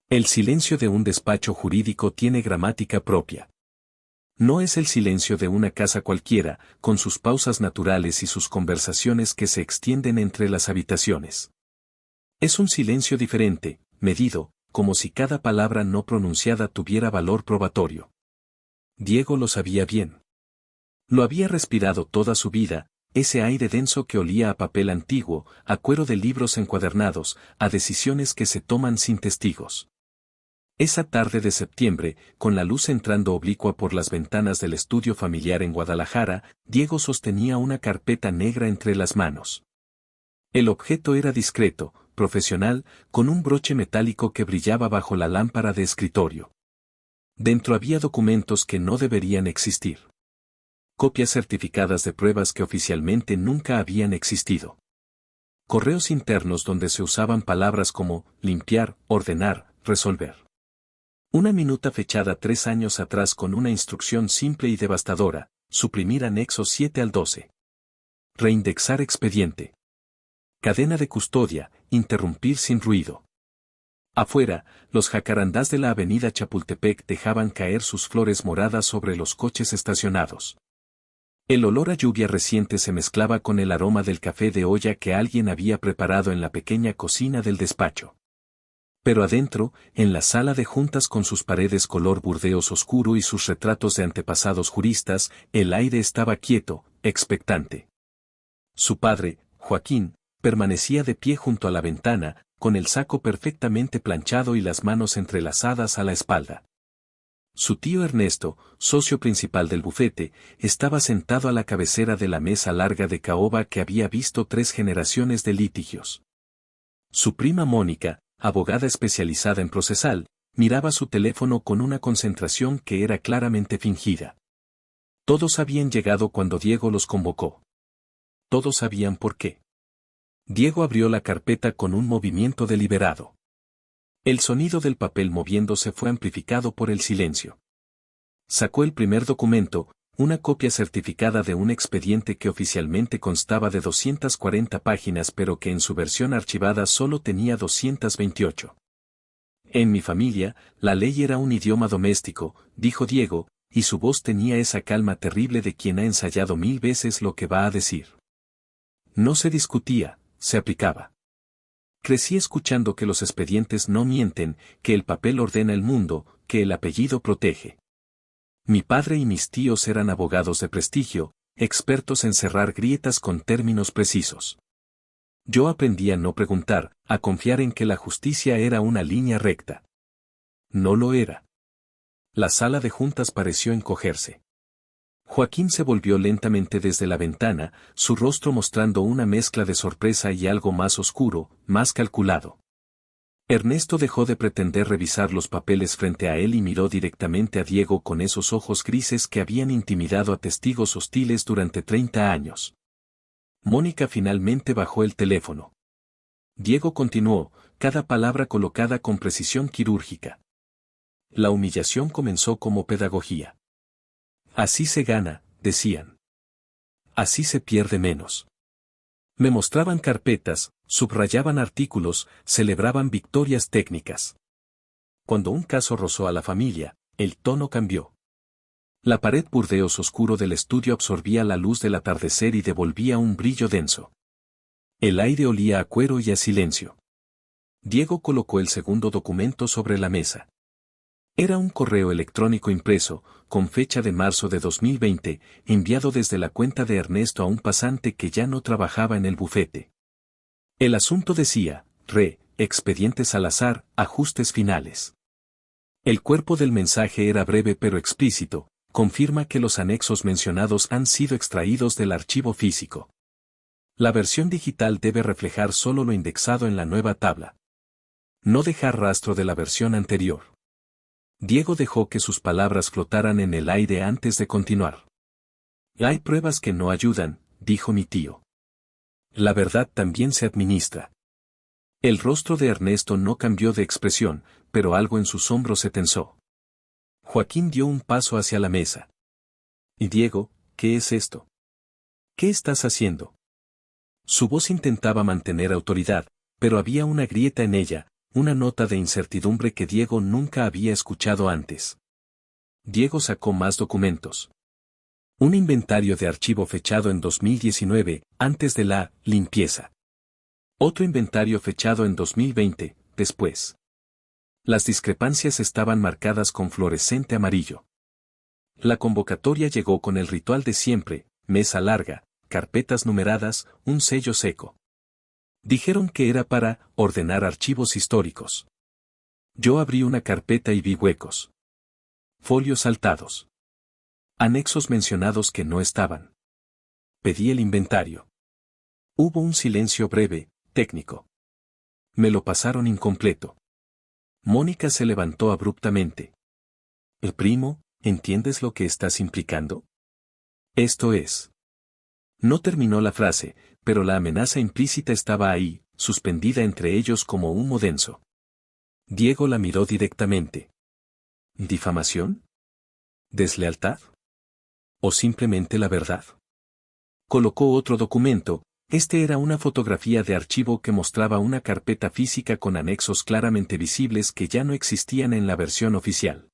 El silencio de un despacho jurídico tiene gramática propia. No es el silencio de una casa cualquiera, con sus pausas naturales y sus conversaciones que se extienden entre las habitaciones. Es un silencio diferente, medido, como si cada palabra no pronunciada tuviera valor probatorio. Diego lo sabía bien. Lo había respirado toda su vida, ese aire denso que olía a papel antiguo, a cuero de libros encuadernados, a decisiones que se toman sin testigos. Esa tarde de septiembre, con la luz entrando oblicua por las ventanas del estudio familiar en Guadalajara, Diego sostenía una carpeta negra entre las manos. El objeto era discreto, profesional, con un broche metálico que brillaba bajo la lámpara de escritorio. Dentro había documentos que no deberían existir. Copias certificadas de pruebas que oficialmente nunca habían existido. Correos internos donde se usaban palabras como limpiar, ordenar, resolver. Una minuta fechada 3 años atrás con una instrucción simple y devastadora: suprimir anexos 7 al 12. Reindexar expediente. Cadena de custodia, interrumpir sin ruido. Afuera, los jacarandás de la avenida Chapultepec dejaban caer sus flores moradas sobre los coches estacionados. El olor a lluvia reciente se mezclaba con el aroma del café de olla que alguien había preparado en la pequeña cocina del despacho. Pero adentro, en la sala de juntas con sus paredes color burdeos oscuro y sus retratos de antepasados juristas, el aire estaba quieto, expectante. Su padre, Joaquín, permanecía de pie junto a la ventana, con el saco perfectamente planchado y las manos entrelazadas a la espalda. Su tío Ernesto, socio principal del bufete, estaba sentado a la cabecera de la mesa larga de caoba que había visto 3 generaciones de litigios. Su prima Mónica, abogada especializada en procesal, miraba su teléfono con una concentración que era claramente fingida. Todos habían llegado cuando Diego los convocó. Todos sabían por qué. Diego abrió la carpeta con un movimiento deliberado. El sonido del papel moviéndose fue amplificado por el silencio. Sacó el primer documento, una copia certificada de un expediente que oficialmente constaba de 240 páginas pero que en su versión archivada solo tenía 228. En mi familia, la ley era un idioma doméstico, dijo Diego, y su voz tenía esa calma terrible de quien ha ensayado 1000 veces lo que va a decir. No se discutía, se aplicaba. Crecí escuchando que los expedientes no mienten, que el papel ordena el mundo, que el apellido protege. Mi padre y mis tíos eran abogados de prestigio, expertos en cerrar grietas con términos precisos. Yo aprendí a no preguntar, a confiar en que la justicia era una línea recta. No lo era. La sala de juntas pareció encogerse. Joaquín se volvió lentamente desde la ventana, su rostro mostrando una mezcla de sorpresa y algo más oscuro, más calculado. Ernesto dejó de pretender revisar los papeles frente a él y miró directamente a Diego con esos ojos grises que habían intimidado a testigos hostiles durante 30 años. Mónica finalmente bajó el teléfono. Diego continuó, cada palabra colocada con precisión quirúrgica. La humillación comenzó como pedagogía. Así se gana, decían. Así se pierde menos. Me mostraban carpetas, subrayaban artículos, celebraban victorias técnicas. Cuando un caso rozó a la familia, el tono cambió. La pared burdeos oscuro del estudio absorbía la luz del atardecer y devolvía un brillo denso. El aire olía a cuero y a silencio. Diego colocó el segundo documento sobre la mesa. Era un correo electrónico impreso, con fecha de marzo de 2020, enviado desde la cuenta de Ernesto a un pasante que ya no trabajaba en el bufete. El asunto decía, expediente Salazar, ajustes finales. El cuerpo del mensaje era breve pero explícito, confirma que los anexos mencionados han sido extraídos del archivo físico. La versión digital debe reflejar solo lo indexado en la nueva tabla. No dejar rastro de la versión anterior. Diego dejó que sus palabras flotaran en el aire antes de continuar. Hay pruebas que no ayudan, dijo mi tío. La verdad también se administra. El rostro de Ernesto no cambió de expresión, pero algo en sus hombros se tensó. Joaquín dio un paso hacia la mesa. ¿Y Diego, qué es esto? ¿Qué estás haciendo? Su voz intentaba mantener autoridad, pero había una grieta en ella, una nota de incertidumbre que Diego nunca había escuchado antes. Diego sacó más documentos. Un inventario de archivo fechado en 2019, antes de la limpieza. Otro inventario fechado en 2020, después. Las discrepancias estaban marcadas con fluorescente amarillo. La convocatoria llegó con el ritual de siempre, mesa larga, carpetas numeradas, un sello seco. Dijeron que era para ordenar archivos históricos. Yo abrí una carpeta y vi huecos. Folios saltados. Anexos mencionados que no estaban. Pedí el inventario. Hubo un silencio breve, técnico. Me lo pasaron incompleto. Mónica se levantó abruptamente. ¿El primo, entiendes lo que estás implicando? Esto es. No terminó la frase, pero la amenaza implícita estaba ahí, suspendida entre ellos como humo denso. Diego la miró directamente. ¿Difamación? ¿Deslealtad? ¿O simplemente la verdad? Colocó otro documento. Este era una fotografía de archivo que mostraba una carpeta física con anexos claramente visibles que ya no existían en la versión oficial.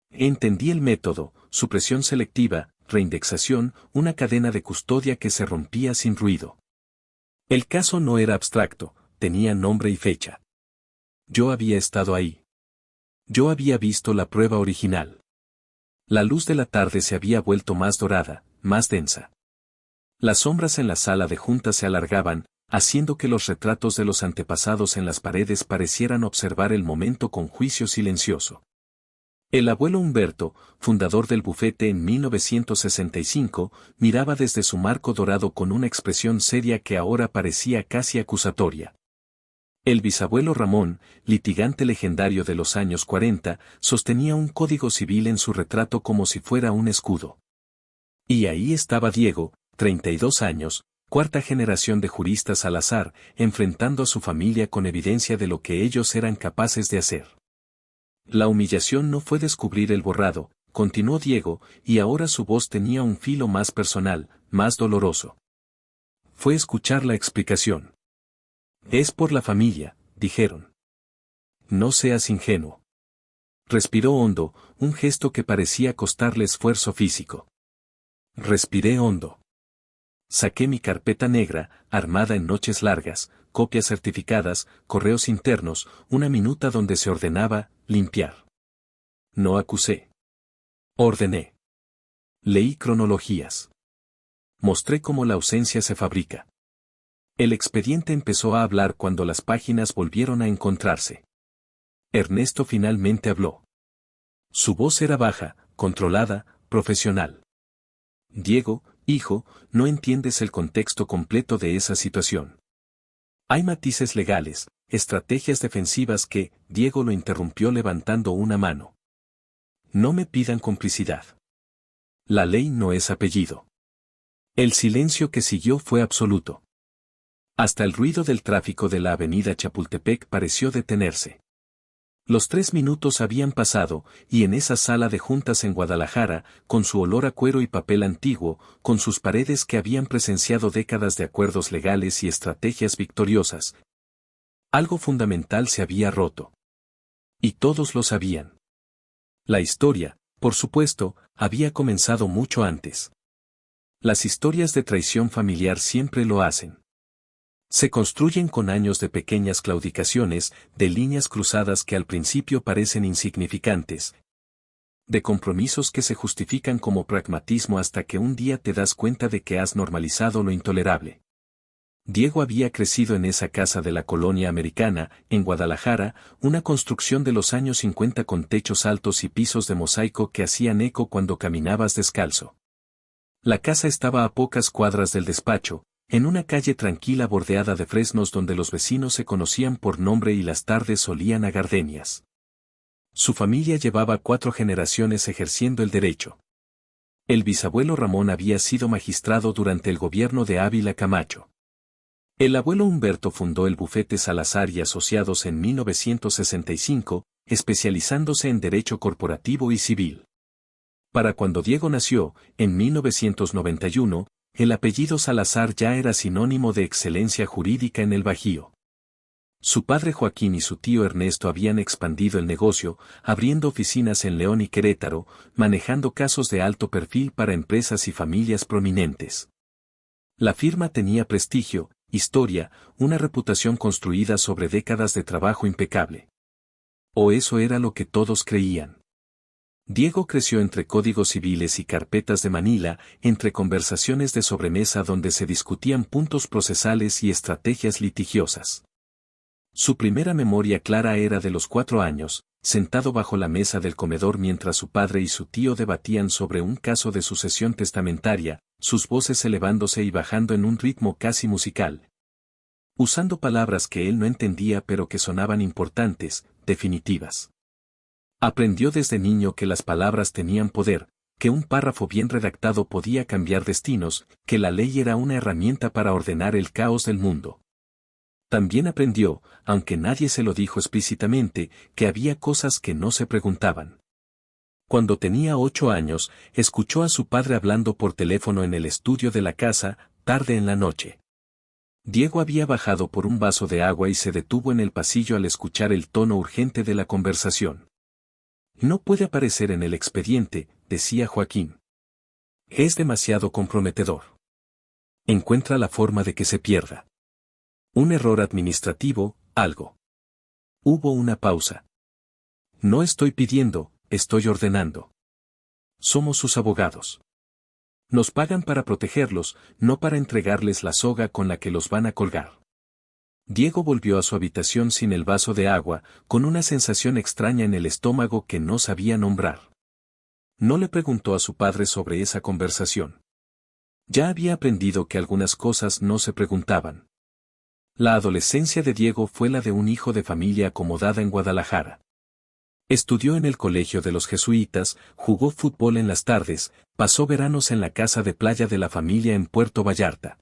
Entendí el método, supresión selectiva, reindexación, una cadena de custodia que se rompía sin ruido. El caso no era abstracto, tenía nombre y fecha. Yo había estado ahí. Yo había visto la prueba original. La luz de la tarde se había vuelto más dorada, más densa. Las sombras en la sala de juntas se alargaban, haciendo que los retratos de los antepasados en las paredes parecieran observar el momento con juicio silencioso. El abuelo Humberto, fundador del bufete en 1965, miraba desde su marco dorado con una expresión seria que ahora parecía casi acusatoria. El bisabuelo Ramón, litigante legendario de los años 40, sostenía un código civil en su retrato como si fuera un escudo. Y ahí estaba Diego, 32 años, cuarta generación de juristas al azar, enfrentando a su familia con evidencia de lo que ellos eran capaces de hacer. La humillación no fue descubrir el borrado, continuó Diego, y ahora su voz tenía un filo más personal, más doloroso. Fue escuchar la explicación. Es por la familia, dijeron. No seas ingenuo. Respiró hondo, un gesto que parecía costarle esfuerzo físico. Respiré hondo. Saqué mi carpeta negra, armada en noches largas, copias certificadas, correos internos, una minuta donde se ordenaba, limpiar. No acusé. Ordené. Leí cronologías. Mostré cómo la ausencia se fabrica. El expediente empezó a hablar cuando las páginas volvieron a encontrarse. Ernesto finalmente habló. Su voz era baja, controlada, profesional. Diego, hijo, no entiendes el contexto completo de esa situación. Hay matices legales, estrategias defensivas que, Diego lo interrumpió levantando una mano. No me pidan complicidad. La ley no es apellido. El silencio que siguió fue absoluto. Hasta el ruido del tráfico de la avenida Chapultepec pareció detenerse. Los 3 minutos habían pasado, y en esa sala de juntas en Guadalajara, con su olor a cuero y papel antiguo, con sus paredes que habían presenciado décadas de acuerdos legales y estrategias victoriosas, algo fundamental se había roto. Y todos lo sabían. La historia, por supuesto, había comenzado mucho antes. Las historias de traición familiar siempre lo hacen. Se construyen con años de pequeñas claudicaciones, de líneas cruzadas que al principio parecen insignificantes, de compromisos que se justifican como pragmatismo hasta que un día te das cuenta de que has normalizado lo intolerable. Diego había crecido en esa casa de la colonia americana, en Guadalajara, una construcción de los años 50 con techos altos y pisos de mosaico que hacían eco cuando caminabas descalzo. La casa estaba a pocas cuadras del despacho, en una calle tranquila bordeada de fresnos donde los vecinos se conocían por nombre y las tardes olían a gardenias. Su familia llevaba 4 generaciones ejerciendo el derecho. El bisabuelo Ramón había sido magistrado durante el gobierno de Ávila Camacho. El abuelo Humberto fundó el bufete Salazar y Asociados en 1965, especializándose en derecho corporativo y civil. Para cuando Diego nació, en 1991, el apellido Salazar ya era sinónimo de excelencia jurídica en el Bajío. Su padre Joaquín y su tío Ernesto habían expandido el negocio, abriendo oficinas en León y Querétaro, manejando casos de alto perfil para empresas y familias prominentes. La firma tenía prestigio, historia, una reputación construida sobre décadas de trabajo impecable. O eso era lo que todos creían. Diego creció entre códigos civiles y carpetas de Manila, entre conversaciones de sobremesa donde se discutían puntos procesales y estrategias litigiosas. Su primera memoria clara era de los 4 años, sentado bajo la mesa del comedor mientras su padre y su tío debatían sobre un caso de sucesión testamentaria, sus voces elevándose y bajando en un ritmo casi musical. Usando palabras que él no entendía pero que sonaban importantes, definitivas. Aprendió desde niño que las palabras tenían poder, que un párrafo bien redactado podía cambiar destinos, que la ley era una herramienta para ordenar el caos del mundo. También aprendió, aunque nadie se lo dijo explícitamente, que había cosas que no se preguntaban. Cuando tenía 8 años, escuchó a su padre hablando por teléfono en el estudio de la casa, tarde en la noche. Diego había bajado por un vaso de agua y se detuvo en el pasillo al escuchar el tono urgente de la conversación. No puede aparecer en el expediente, decía Joaquín. Es demasiado comprometedor. Encuentra la forma de que se pierda. Un error administrativo, algo. Hubo una pausa. No estoy pidiendo, estoy ordenando. Somos sus abogados. Nos pagan para protegerlos, no para entregarles la soga con la que los van a colgar. Diego volvió a su habitación sin el vaso de agua, con una sensación extraña en el estómago que no sabía nombrar. No le preguntó a su padre sobre esa conversación. Ya había aprendido que algunas cosas no se preguntaban. La adolescencia de Diego fue la de un hijo de familia acomodada en Guadalajara. Estudió en el colegio de los jesuitas, jugó fútbol en las tardes, pasó veranos en la casa de playa de la familia en Puerto Vallarta.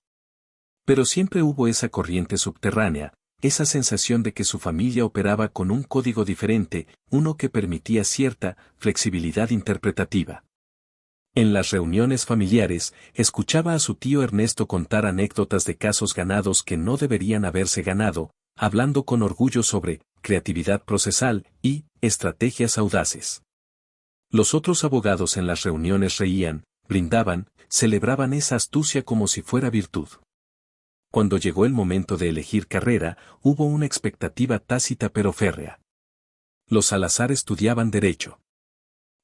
Pero siempre hubo esa corriente subterránea, esa sensación de que su familia operaba con un código diferente, uno que permitía cierta flexibilidad interpretativa. En las reuniones familiares, escuchaba a su tío Ernesto contar anécdotas de casos ganados que no deberían haberse ganado, hablando con orgullo sobre creatividad procesal y estrategias audaces. Los otros abogados en las reuniones reían, brindaban, celebraban esa astucia como si fuera virtud. Cuando llegó el momento de elegir carrera, hubo una expectativa tácita pero férrea. Los Salazar estudiaban Derecho.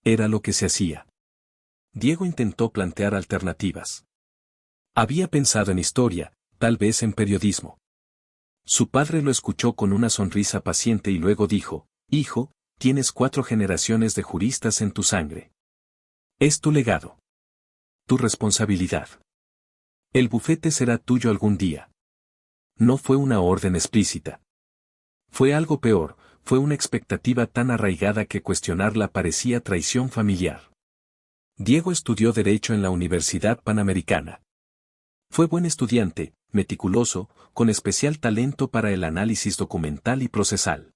Era lo que se hacía. Diego intentó plantear alternativas. Había pensado en historia, tal vez en periodismo. Su padre lo escuchó con una sonrisa paciente y luego dijo, «Hijo, tienes 4 generaciones de juristas en tu sangre. Es tu legado. Tu responsabilidad. El bufete será tuyo algún día». No fue una orden explícita. Fue algo peor, fue una expectativa tan arraigada que cuestionarla parecía traición familiar. Diego estudió Derecho en la Universidad Panamericana. Fue buen estudiante, meticuloso, con especial talento para el análisis documental y procesal.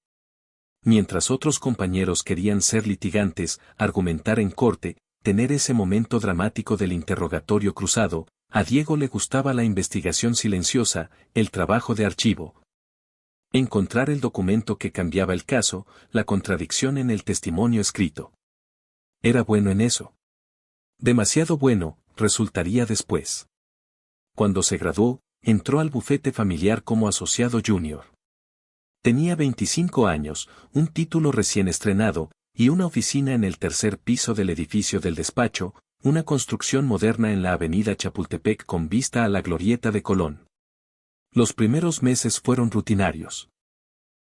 Mientras otros compañeros querían ser litigantes, argumentar en corte, tener ese momento dramático del interrogatorio cruzado, a Diego le gustaba la investigación silenciosa, el trabajo de archivo. Encontrar el documento que cambiaba el caso, la contradicción en el testimonio escrito. Era bueno en eso. Demasiado bueno, resultaría después. Cuando se graduó, entró al bufete familiar como asociado junior. Tenía 25 años, un título recién estrenado, y una oficina en el 3er piso del edificio del despacho, una construcción moderna en la avenida Chapultepec con vista a la glorieta de Colón. Los primeros meses fueron rutinarios.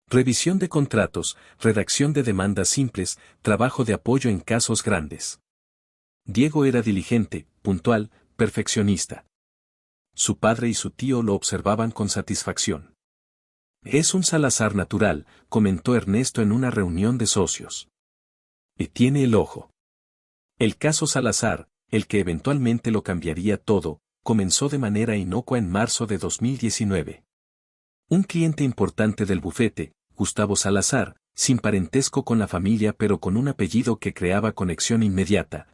Revisión de contratos, redacción de demandas simples, trabajo de apoyo en casos grandes. Diego era diligente, puntual, perfeccionista. Su padre y su tío lo observaban con satisfacción. Es un Salazar natural, comentó Ernesto en una reunión de socios. Y tiene el ojo. El caso Salazar, el que eventualmente lo cambiaría todo, comenzó de manera inocua en marzo de 2019. Un cliente importante del bufete, Gustavo Salazar, sin parentesco con la familia pero con un apellido que creaba conexión inmediata.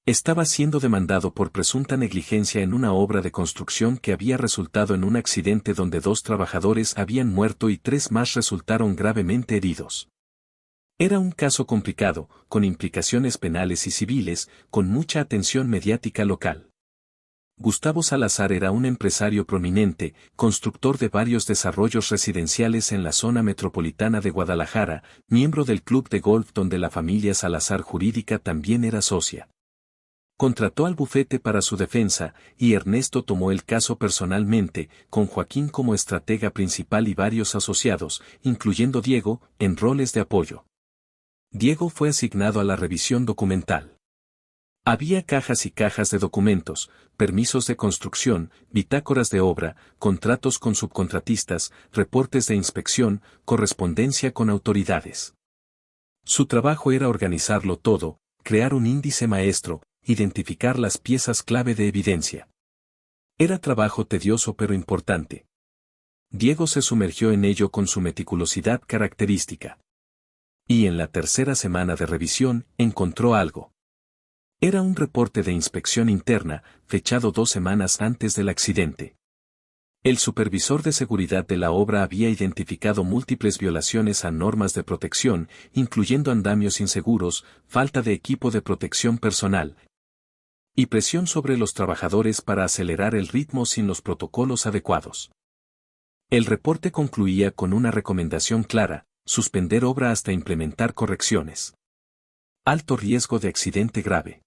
Estaba siendo demandado por presunta negligencia en una obra de construcción que había resultado en un accidente donde 2 trabajadores habían muerto y 3 más resultaron gravemente heridos. Era un caso complicado, con implicaciones penales y civiles, con mucha atención mediática local. Gustavo Salazar era un empresario prominente, constructor de varios desarrollos residenciales en la zona metropolitana de Guadalajara, miembro del club de golf donde la familia Salazar jurídica también era socia. Contrató al bufete para su defensa, y Ernesto tomó el caso personalmente, con Joaquín como estratega principal y varios asociados, incluyendo Diego, en roles de apoyo. Diego fue asignado a la revisión documental. Había cajas y cajas de documentos, permisos de construcción, bitácoras de obra, contratos con subcontratistas, reportes de inspección, correspondencia con autoridades. Su trabajo era organizarlo todo, crear un índice maestro, identificar las piezas clave de evidencia. Era trabajo tedioso pero importante. Diego se sumergió en ello con su meticulosidad característica. Y en la tercera semana de revisión, encontró algo. Era un reporte de inspección interna, fechado 2 semanas antes del accidente. El supervisor de seguridad de la obra había identificado múltiples violaciones a normas de protección, incluyendo andamios inseguros, falta de equipo de protección personal, y presión sobre los trabajadores para acelerar el ritmo sin los protocolos adecuados. El reporte concluía con una recomendación clara: suspender obra hasta implementar correcciones. Alto riesgo de accidente grave.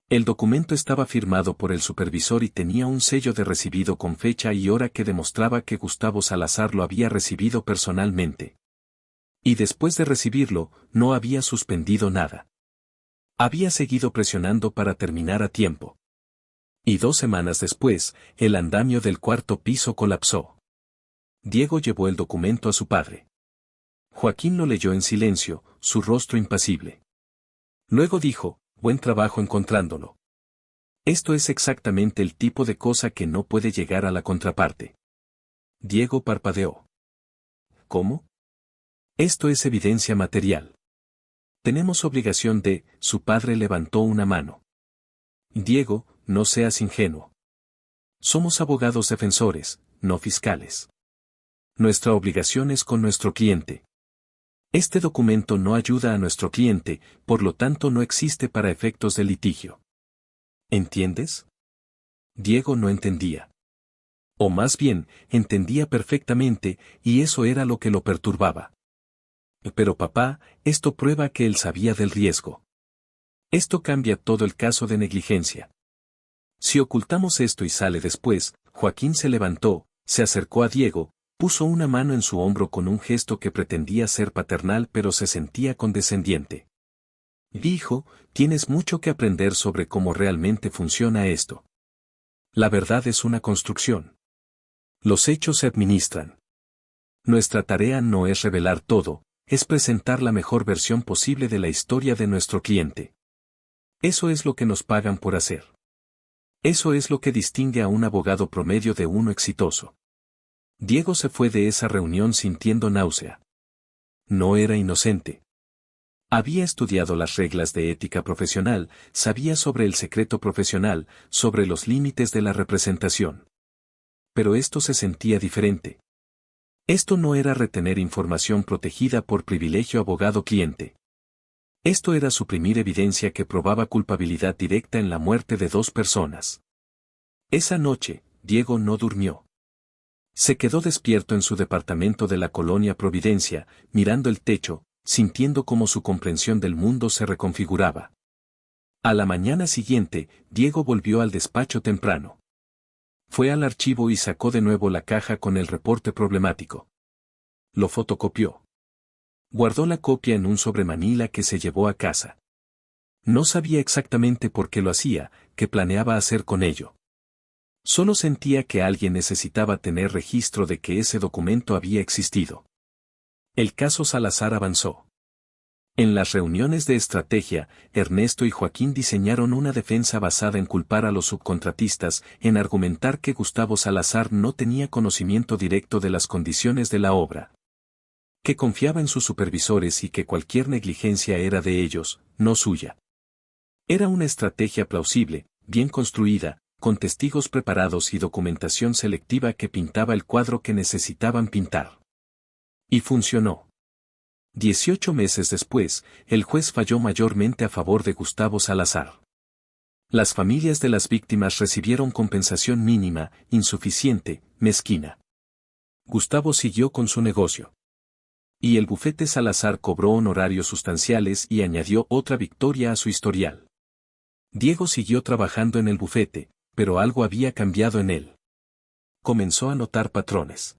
El documento estaba firmado por el supervisor y tenía un sello de recibido con fecha y hora que demostraba que Gustavo Salazar lo había recibido personalmente. Y después de recibirlo, no había suspendido nada. Había seguido presionando para terminar a tiempo. Y 2 semanas después, el andamio del 4.º piso colapsó. Diego llevó el documento a su padre. Joaquín lo leyó en silencio, su rostro impasible. Luego dijo: buen trabajo encontrándolo. Esto es exactamente el tipo de cosa que no puede llegar a la contraparte. Diego parpadeó. ¿Cómo? Esto es evidencia material. Tenemos obligación de. Su padre levantó una mano. Diego, no seas ingenuo. Somos abogados defensores, no fiscales. Nuestra obligación es con nuestro cliente. Este documento no ayuda a nuestro cliente, por lo tanto no existe para efectos de litigio. ¿Entiendes? Diego no entendía. O más bien, entendía perfectamente, y eso era lo que lo perturbaba. Pero papá, esto prueba que él sabía del riesgo. Esto cambia todo el caso de negligencia. Si ocultamos esto y sale después. Joaquín se levantó, se acercó a Diego, puso una mano en su hombro con un gesto que pretendía ser paternal pero se sentía condescendiente. Dijo: tienes mucho que aprender sobre cómo realmente funciona esto. La verdad es una construcción. Los hechos se administran. Nuestra tarea no es revelar todo, es presentar la mejor versión posible de la historia de nuestro cliente. Eso es lo que nos pagan por hacer. Eso es lo que distingue a un abogado promedio de uno exitoso. Diego se fue de esa reunión sintiendo náusea. No era inocente. Había estudiado las reglas de ética profesional, sabía sobre el secreto profesional, sobre los límites de la representación. Pero esto se sentía diferente. Esto no era retener información protegida por privilegio abogado-cliente. Esto era suprimir evidencia que probaba culpabilidad directa en la muerte de 2 personas. Esa noche, Diego no durmió. Se quedó despierto en su departamento de la colonia Providencia, mirando el techo, sintiendo cómo su comprensión del mundo se reconfiguraba. A la mañana siguiente, Diego volvió al despacho temprano. Fue al archivo y sacó de nuevo la caja con el reporte problemático. Lo fotocopió. Guardó la copia en un sobremanila que se llevó a casa. No sabía exactamente por qué lo hacía, qué planeaba hacer con ello. Solo sentía que alguien necesitaba tener registro de que ese documento había existido. El caso Salazar avanzó. En las reuniones de estrategia, Ernesto y Joaquín diseñaron una defensa basada en culpar a los subcontratistas, en argumentar que Gustavo Salazar no tenía conocimiento directo de las condiciones de la obra, que confiaba en sus supervisores y que cualquier negligencia era de ellos, no suya. Era una estrategia plausible, bien construida, con testigos preparados y documentación selectiva que pintaba el cuadro que necesitaban pintar. Y funcionó. 18 meses después, el juez falló mayormente a favor de Gustavo Salazar. Las familias de las víctimas recibieron compensación mínima, insuficiente, mezquina. Gustavo siguió con su negocio. Y el bufete Salazar cobró honorarios sustanciales y añadió otra victoria a su historial. Diego siguió trabajando en el bufete, pero algo había cambiado en él. Comenzó a notar patrones.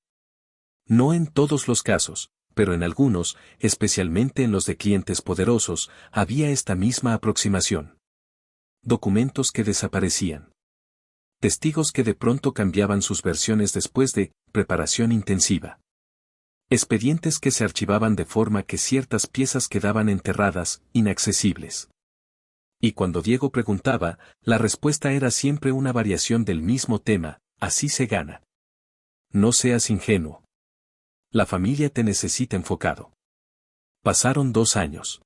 No en todos los casos, pero en algunos, especialmente en los de clientes poderosos, había esta misma aproximación. Documentos que desaparecían. Testigos que de pronto cambiaban sus versiones después de preparación intensiva. Expedientes que se archivaban de forma que ciertas piezas quedaban enterradas, inaccesibles. Y cuando Diego preguntaba, la respuesta era siempre una variación del mismo tema: así se gana. No seas ingenuo. La familia te necesita enfocado. Pasaron 2 años.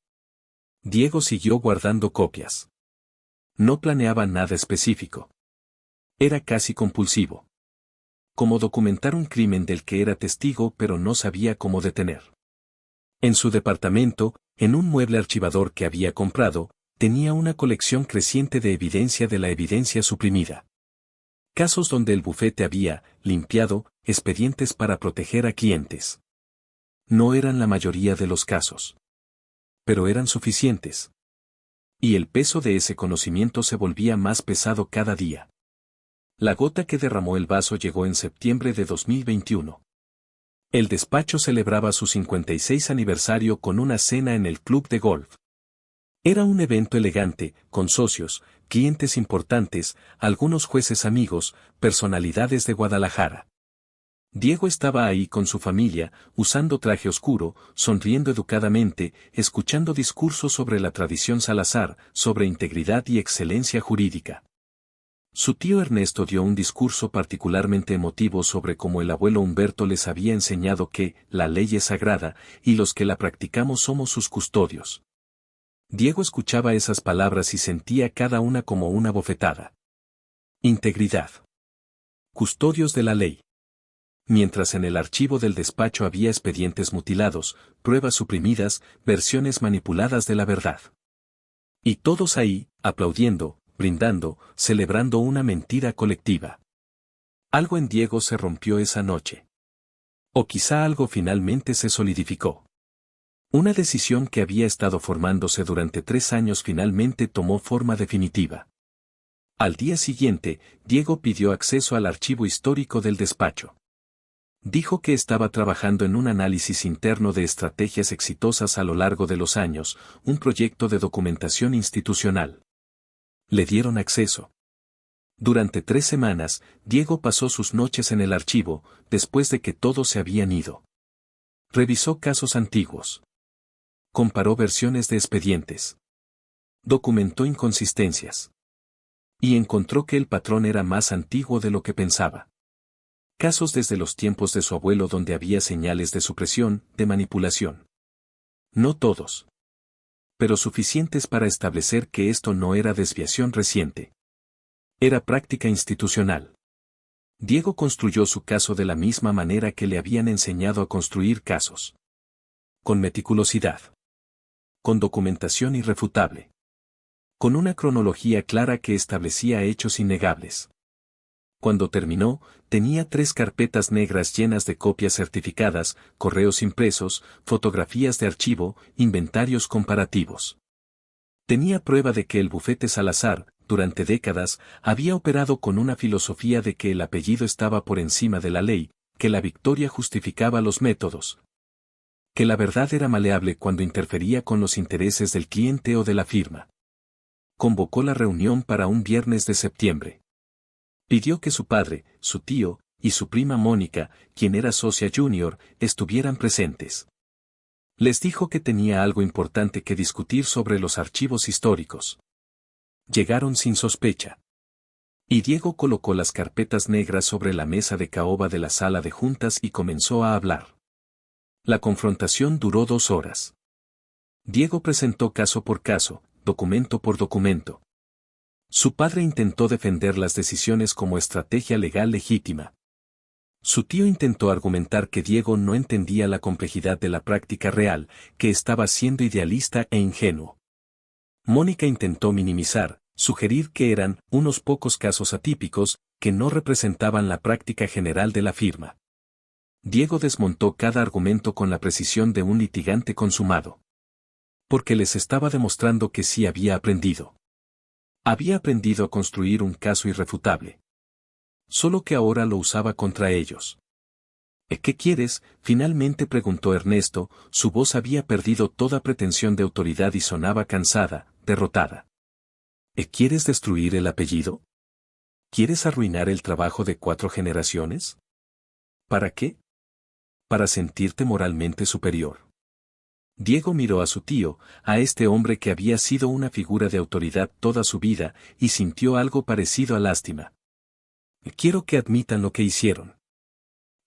Diego siguió guardando copias. No planeaba nada específico. Era casi compulsivo. Como documentar un crimen del que era testigo pero no sabía cómo detener. En su departamento, en un mueble archivador que había comprado, tenía una colección creciente de evidencia de la evidencia suprimida. Casos donde el bufete había limpiado expedientes para proteger a clientes. No eran la mayoría de los casos. Pero eran suficientes. Y el peso de ese conocimiento se volvía más pesado cada día. La gota que derramó el vaso llegó en septiembre de 2021. El despacho celebraba su 56 aniversario con una cena en el club de golf. Era un evento elegante, con socios, clientes importantes, algunos jueces amigos, personalidades de Guadalajara. Diego estaba ahí con su familia, usando traje oscuro, sonriendo educadamente, escuchando discursos sobre la tradición Salazar, sobre integridad y excelencia jurídica. Su tío Ernesto dio un discurso particularmente emotivo sobre cómo el abuelo Humberto les había enseñado que la ley es sagrada, y los que la practicamos somos sus custodios. Diego escuchaba esas palabras y sentía cada una como una bofetada. Integridad. Custodios de la ley. Mientras en el archivo del despacho había expedientes mutilados, pruebas suprimidas, versiones manipuladas de la verdad. Y todos ahí, aplaudiendo, brindando, celebrando una mentira colectiva. Algo en Diego se rompió esa noche. O quizá algo finalmente se solidificó. Una decisión que había estado formándose durante 3 años finalmente tomó forma definitiva. Al día siguiente, Diego pidió acceso al archivo histórico del despacho. Dijo que estaba trabajando en un análisis interno de estrategias exitosas a lo largo de los años, un proyecto de documentación institucional. Le dieron acceso. Durante 3 semanas, Diego pasó sus noches en el archivo, después de que todos se habían ido. Revisó casos antiguos. Comparó versiones de expedientes. Documentó inconsistencias. Y encontró que el patrón era más antiguo de lo que pensaba. Casos desde los tiempos de su abuelo donde había señales de supresión, de manipulación. No todos. Pero suficientes para establecer que esto no era desviación reciente. Era práctica institucional. Diego construyó su caso de la misma manera que le habían enseñado a construir casos. Con meticulosidad. Con documentación irrefutable. Con una cronología clara que establecía hechos innegables. Cuando terminó, tenía 3 carpetas negras llenas de copias certificadas, correos impresos, fotografías de archivo, inventarios comparativos. Tenía prueba de que el bufete Salazar, durante décadas, había operado con una filosofía de que el apellido estaba por encima de la ley, que la victoria justificaba los métodos. Que la verdad era maleable cuando interfería con los intereses del cliente o de la firma. Convocó la reunión para un viernes de septiembre. Pidió que su padre, su tío, y su prima Mónica, quien era socia junior, estuvieran presentes. Les dijo que tenía algo importante que discutir sobre los archivos históricos. Llegaron sin sospecha. Y Diego colocó las carpetas negras sobre la mesa de caoba de la sala de juntas y comenzó a hablar. La confrontación duró 2 horas. Diego presentó caso por caso, documento por documento. Su padre intentó defender las decisiones como estrategia legal legítima. Su tío intentó argumentar que Diego no entendía la complejidad de la práctica real, que estaba siendo idealista e ingenuo. Mónica intentó minimizar, sugerir que eran unos pocos casos atípicos, que no representaban la práctica general de la firma. Diego desmontó cada argumento con la precisión de un litigante consumado. Porque les estaba demostrando que sí había aprendido. Había aprendido a construir un caso irrefutable. Solo que ahora lo usaba contra ellos. ¿Qué quieres?, finalmente preguntó Ernesto, su voz había perdido toda pretensión de autoridad y sonaba cansada, derrotada. ¿Quieres destruir el apellido? ¿Quieres arruinar el trabajo de 4 generaciones? ¿Para qué? Para sentirte moralmente superior. Diego miró a su tío, a este hombre que había sido una figura de autoridad toda su vida, y sintió algo parecido a lástima. Quiero que admitan lo que hicieron.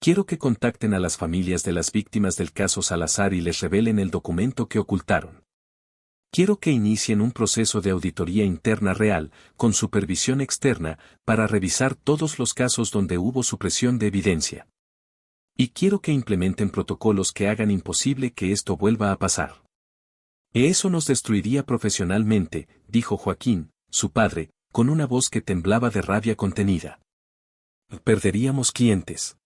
Quiero que contacten a las familias de las víctimas del caso Salazar y les revelen el documento que ocultaron. Quiero que inicien un proceso de auditoría interna real, con supervisión externa, para revisar todos los casos donde hubo supresión de evidencia. Y quiero que implementen protocolos que hagan imposible que esto vuelva a pasar. Eso nos destruiría profesionalmente, dijo Joaquín, su padre, con una voz que temblaba de rabia contenida. Perderíamos clientes.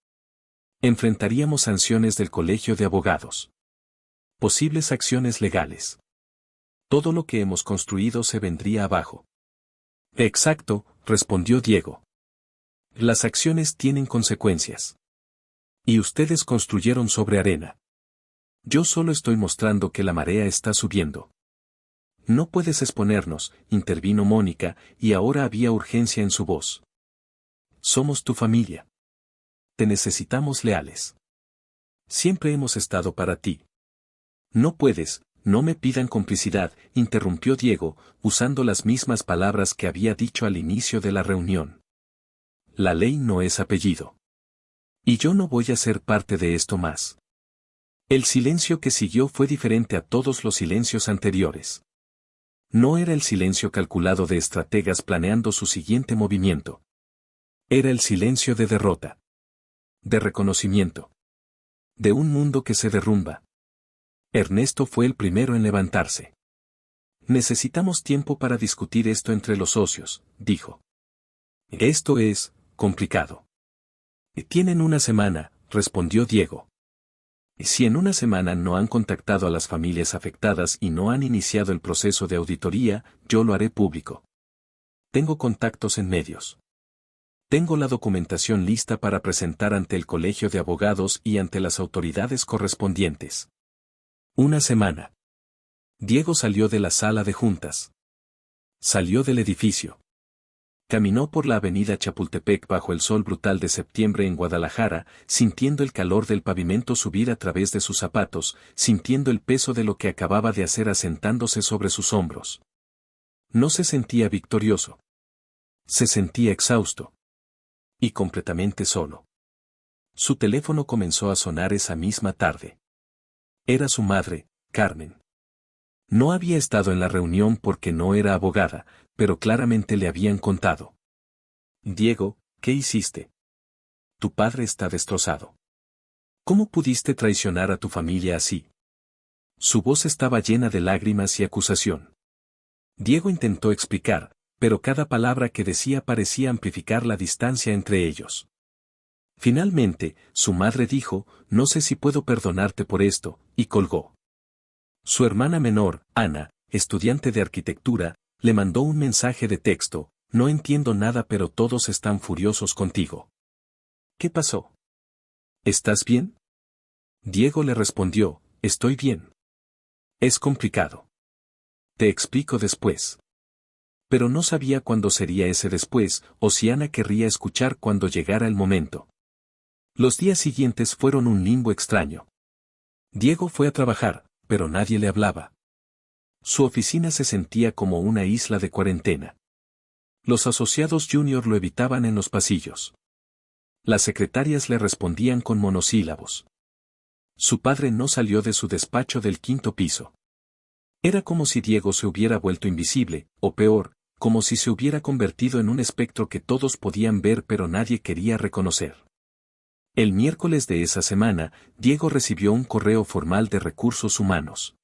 Enfrentaríamos sanciones del Colegio de Abogados. Posibles acciones legales. Todo lo que hemos construido se vendría abajo. Exacto, respondió Diego. Las acciones tienen consecuencias. Y ustedes construyeron sobre arena. Yo solo estoy mostrando que la marea está subiendo. No puedes exponernos, intervino Mónica, y ahora había urgencia en su voz. Somos tu familia. Te necesitamos leales. Siempre hemos estado para ti. No puedes, no me pidan complicidad, interrumpió Diego, usando las mismas palabras que había dicho al inicio de la reunión. La ley no es apellido. Y yo no voy a ser parte de esto más. El silencio que siguió fue diferente a todos los silencios anteriores. No era el silencio calculado de estrategas planeando su siguiente movimiento. Era el silencio de derrota. De reconocimiento. De un mundo que se derrumba. Ernesto fue el primero en levantarse. Necesitamos tiempo para discutir esto entre los socios, dijo. Esto es complicado. Tienen una semana, respondió Diego. Si en una semana no han contactado a las familias afectadas y no han iniciado el proceso de auditoría, yo lo haré público. Tengo contactos en medios. Tengo la documentación lista para presentar ante el Colegio de Abogados y ante las autoridades correspondientes. Una semana. Diego salió de la sala de juntas. Salió del edificio. Caminó por la avenida Chapultepec bajo el sol brutal de septiembre en Guadalajara, sintiendo el calor del pavimento subir a través de sus zapatos, sintiendo el peso de lo que acababa de hacer asentándose sobre sus hombros. No se sentía victorioso. Se sentía exhausto. Y completamente solo. Su teléfono comenzó a sonar esa misma tarde. Era su madre, Carmen. No había estado en la reunión porque no era abogada, pero claramente le habían contado. Diego, ¿qué hiciste? Tu padre está destrozado. ¿Cómo pudiste traicionar a tu familia así? Su voz estaba llena de lágrimas y acusación. Diego intentó explicar, pero cada palabra que decía parecía amplificar la distancia entre ellos. Finalmente, su madre dijo, no sé si puedo perdonarte por esto, y colgó. Su hermana menor, Ana, estudiante de arquitectura, le mandó un mensaje de texto, no entiendo nada pero todos están furiosos contigo. ¿Qué pasó? ¿Estás bien? Diego le respondió, estoy bien. Es complicado. Te explico después. Pero no sabía cuándo sería ese después, o si Ana querría escuchar cuando llegara el momento. Los días siguientes fueron un limbo extraño. Diego fue a trabajar, pero nadie le hablaba. Su oficina se sentía como una isla de cuarentena. Los asociados junior lo evitaban en los pasillos. Las secretarias le respondían con monosílabos. Su padre no salió de su despacho del 5º piso. Era como si Diego se hubiera vuelto invisible, o peor, como si se hubiera convertido en un espectro que todos podían ver pero nadie quería reconocer. El miércoles de esa semana, Diego recibió un correo formal de Recursos Humanos.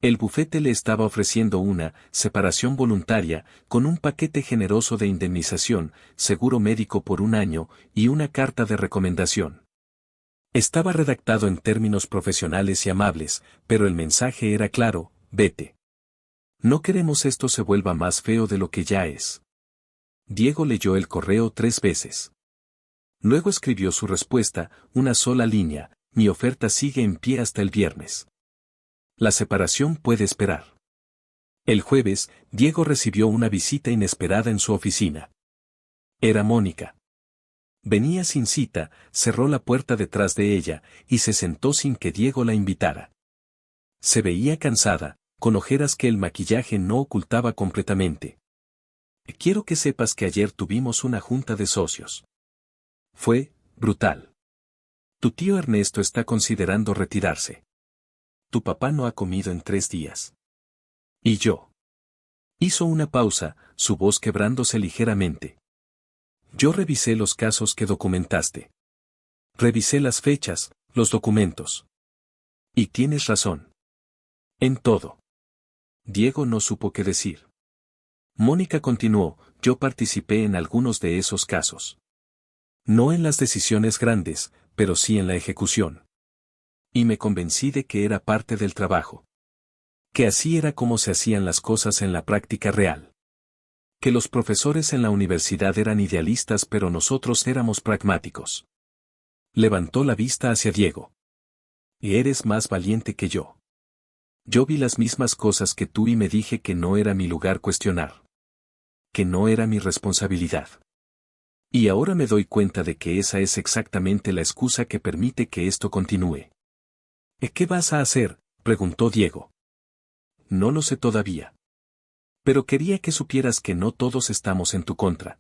El bufete le estaba ofreciendo una separación voluntaria, con un paquete generoso de indemnización, seguro médico por 1 año, y una carta de recomendación. Estaba redactado en términos profesionales y amables, pero el mensaje era claro: vete. No queremos esto se vuelva más feo de lo que ya es. Diego leyó el correo 3 veces. Luego escribió su respuesta, una sola línea: mi oferta sigue en pie hasta el viernes. La separación puede esperar. El jueves, Diego recibió una visita inesperada en su oficina. Era Mónica. Venía sin cita, cerró la puerta detrás de ella, y se sentó sin que Diego la invitara. Se veía cansada, con ojeras que el maquillaje no ocultaba completamente. Quiero que sepas que ayer tuvimos una junta de socios. Fue brutal. Tu tío Ernesto está considerando retirarse. Tu papá no ha comido en 3 días. ¿Y yo? Hizo una pausa, su voz quebrándose ligeramente. Yo revisé los casos que documentaste. Revisé las fechas, los documentos. Y tienes razón. En todo. Diego no supo qué decir. Mónica continuó: yo participé en algunos de esos casos. No en las decisiones grandes, pero sí en la ejecución. Y me convencí de que era parte del trabajo. Que así era como se hacían las cosas en la práctica real. Que los profesores en la universidad eran idealistas pero nosotros éramos pragmáticos. Levantó la vista hacia Diego. Y eres más valiente que yo. Yo vi las mismas cosas que tú y me dije que no era mi lugar cuestionar. Que no era mi responsabilidad. Y ahora me doy cuenta de que esa es exactamente la excusa que permite que esto continúe. ¿Qué vas a hacer?, preguntó Diego. No lo sé todavía. Pero quería que supieras que no todos estamos en tu contra.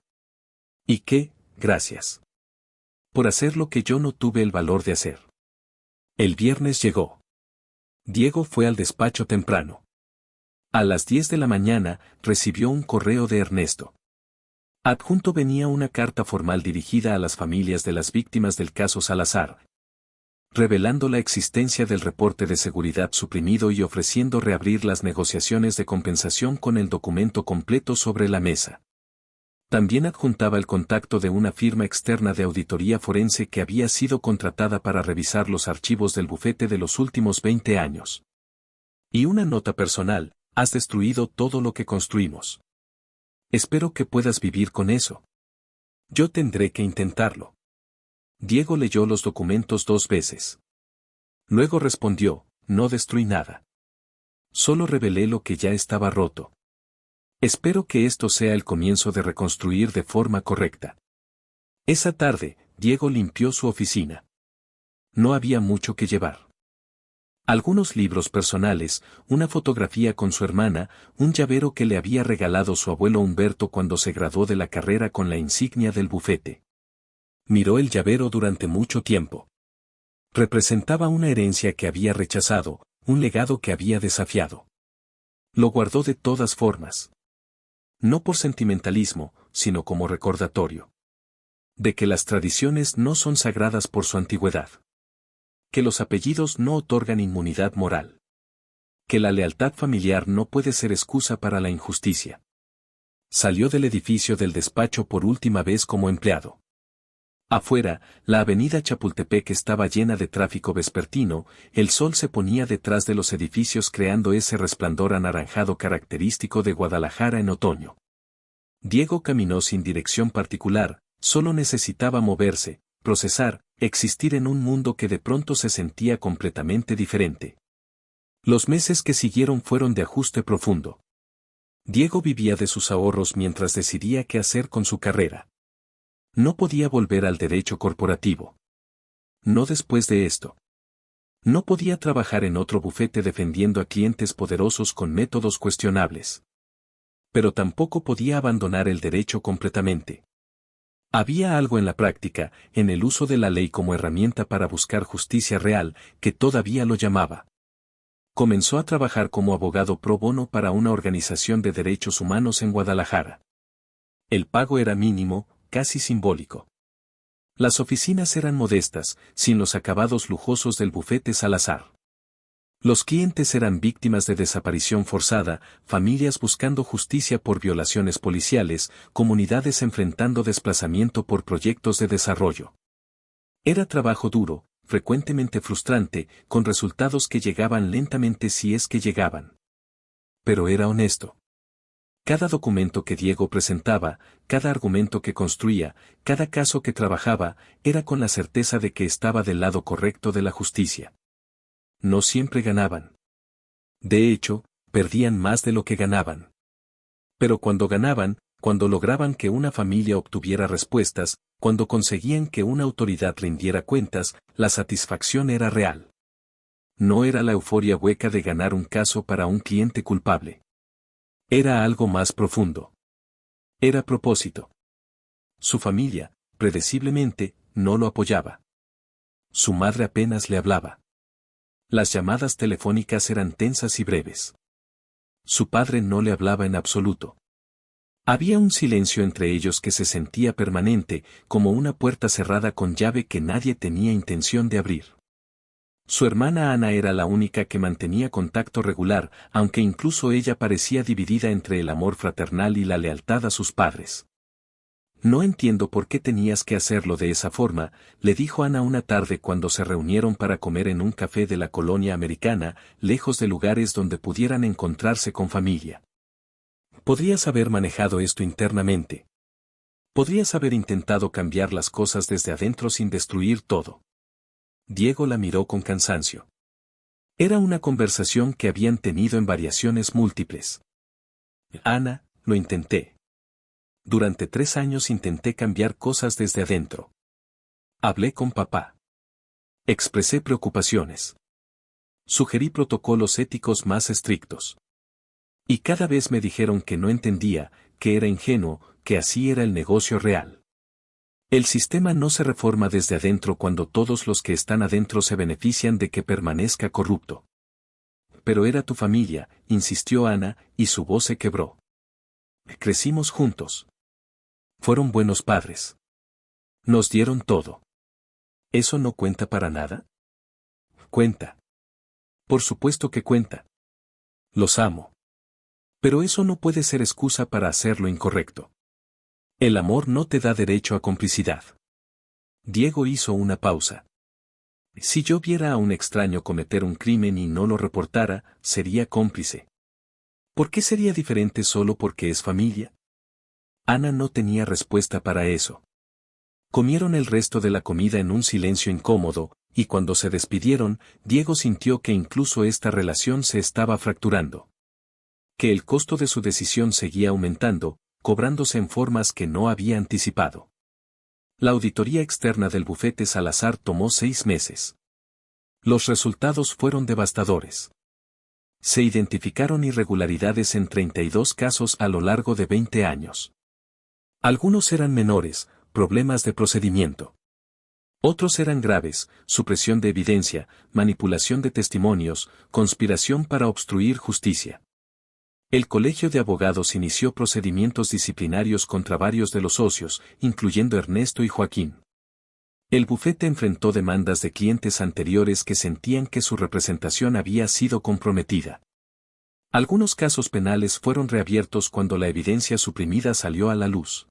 Y que, gracias. Por hacer lo que yo no tuve el valor de hacer. El viernes llegó. Diego fue al despacho temprano. A las 10 de la mañana, recibió un correo de Ernesto. Adjunto venía una carta formal dirigida a las familias de las víctimas del caso Salazar, revelando la existencia del reporte de seguridad suprimido y ofreciendo reabrir las negociaciones de compensación con el documento completo sobre la mesa. También adjuntaba el contacto de una firma externa de auditoría forense que había sido contratada para revisar los archivos del bufete de los últimos 20 años. Y una nota personal: has destruido todo lo que construimos. Espero que puedas vivir con eso. Yo tendré que intentarlo. Diego leyó los documentos 2 veces. Luego respondió: no destruí nada. Solo revelé lo que ya estaba roto. Espero que esto sea el comienzo de reconstruir de forma correcta. Esa tarde, Diego limpió su oficina. No había mucho que llevar. Algunos libros personales, una fotografía con su hermana, un llavero que le había regalado su abuelo Humberto cuando se graduó de la carrera con la insignia del bufete. Miró el llavero durante mucho tiempo. Representaba una herencia que había rechazado, un legado que había desafiado. Lo guardó de todas formas. No por sentimentalismo, sino como recordatorio. De que las tradiciones no son sagradas por su antigüedad. Que los apellidos no otorgan inmunidad moral. Que la lealtad familiar no puede ser excusa para la injusticia. Salió del edificio del despacho por última vez como empleado. Afuera, la avenida Chapultepec estaba llena de tráfico vespertino, el sol se ponía detrás de los edificios creando ese resplandor anaranjado característico de Guadalajara en otoño. Diego caminó sin dirección particular, solo necesitaba moverse, procesar, existir en un mundo que de pronto se sentía completamente diferente. Los meses que siguieron fueron de ajuste profundo. Diego vivía de sus ahorros mientras decidía qué hacer con su carrera. No podía volver al derecho corporativo. No después de esto. No podía trabajar en otro bufete defendiendo a clientes poderosos con métodos cuestionables. Pero tampoco podía abandonar el derecho completamente. Había algo en la práctica, en el uso de la ley como herramienta para buscar justicia real, que todavía lo llamaba. Comenzó a trabajar como abogado pro bono para una organización de derechos humanos en Guadalajara. El pago era mínimo, casi simbólico. Las oficinas eran modestas, sin los acabados lujosos del bufete Salazar. Los clientes eran víctimas de desaparición forzada, familias buscando justicia por violaciones policiales, comunidades enfrentando desplazamiento por proyectos de desarrollo. Era trabajo duro, frecuentemente frustrante, con resultados que llegaban lentamente si es que llegaban. Pero era honesto. Cada documento que Diego presentaba, cada argumento que construía, cada caso que trabajaba, era con la certeza de que estaba del lado correcto de la justicia. No siempre ganaban. De hecho, perdían más de lo que ganaban. Pero cuando ganaban, cuando lograban que una familia obtuviera respuestas, cuando conseguían que una autoridad rindiera cuentas, la satisfacción era real. No era la euforia hueca de ganar un caso para un cliente culpable. Era algo más profundo. Era propósito. Su familia, predeciblemente, no lo apoyaba. Su madre apenas le hablaba. Las llamadas telefónicas eran tensas y breves. Su padre no le hablaba en absoluto. Había un silencio entre ellos que se sentía permanente, como una puerta cerrada con llave que nadie tenía intención de abrir. Su hermana Ana era la única que mantenía contacto regular, aunque incluso ella parecía dividida entre el amor fraternal y la lealtad a sus padres. No entiendo por qué tenías que hacerlo de esa forma, le dijo Ana una tarde cuando se reunieron para comer en un café de la colonia americana, lejos de lugares donde pudieran encontrarse con familia. Podrías haber manejado esto internamente. Podrías haber intentado cambiar las cosas desde adentro sin destruir todo. Diego la miró con cansancio. Era una conversación que habían tenido en variaciones múltiples. Ana, lo intenté. Durante 3 años intenté cambiar cosas desde adentro. Hablé con papá. Expresé preocupaciones. Sugerí protocolos éticos más estrictos. Y cada vez me dijeron que no entendía, que era ingenuo, que así era el negocio real. El sistema no se reforma desde adentro cuando todos los que están adentro se benefician de que permanezca corrupto. Pero era tu familia, insistió Ana, y su voz se quebró. Crecimos juntos. Fueron buenos padres. Nos dieron todo. ¿Eso no cuenta para nada? Cuenta. Por supuesto que cuenta. Los amo. Pero eso no puede ser excusa para hacer lo incorrecto. El amor no te da derecho a complicidad. Diego hizo una pausa. Si yo viera a un extraño cometer un crimen y no lo reportara, sería cómplice. ¿Por qué sería diferente solo porque es familia? Ana no tenía respuesta para eso. Comieron el resto de la comida en un silencio incómodo, y cuando se despidieron, Diego sintió que incluso esta relación se estaba fracturando. Que el costo de su decisión seguía aumentando, cobrándose en formas que no había anticipado. La auditoría externa del bufete Salazar tomó 6 meses. Los resultados fueron devastadores. Se identificaron irregularidades en 32 casos a lo largo de 20 años. Algunos eran menores, problemas de procedimiento. Otros eran graves, supresión de evidencia, manipulación de testimonios, conspiración para obstruir justicia. El Colegio de Abogados inició procedimientos disciplinarios contra varios de los socios, incluyendo Ernesto y Joaquín. El bufete enfrentó demandas de clientes anteriores que sentían que su representación había sido comprometida. Algunos casos penales fueron reabiertos cuando la evidencia suprimida salió a la luz.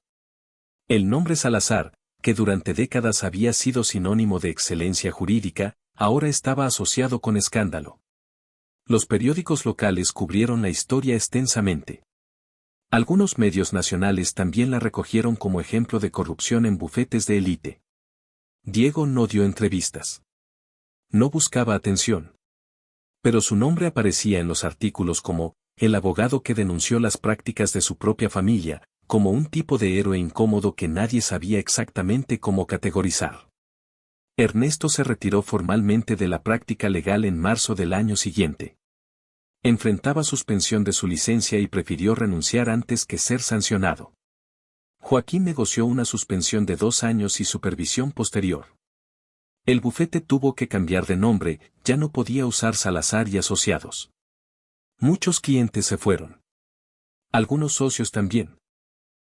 El nombre Salazar, que durante décadas había sido sinónimo de excelencia jurídica, ahora estaba asociado con escándalo. Los periódicos locales cubrieron la historia extensamente. Algunos medios nacionales también la recogieron como ejemplo de corrupción en bufetes de élite. Diego no dio entrevistas. No buscaba atención. Pero su nombre aparecía en los artículos como el abogado que denunció las prácticas de su propia familia, como un tipo de héroe incómodo que nadie sabía exactamente cómo categorizar. Ernesto se retiró formalmente de la práctica legal en marzo del año siguiente. Enfrentaba suspensión de su licencia y prefirió renunciar antes que ser sancionado. Joaquín negoció una suspensión de 2 años y supervisión posterior. El bufete tuvo que cambiar de nombre, ya no podía usar Salazar y Asociados. Muchos clientes se fueron. Algunos socios también.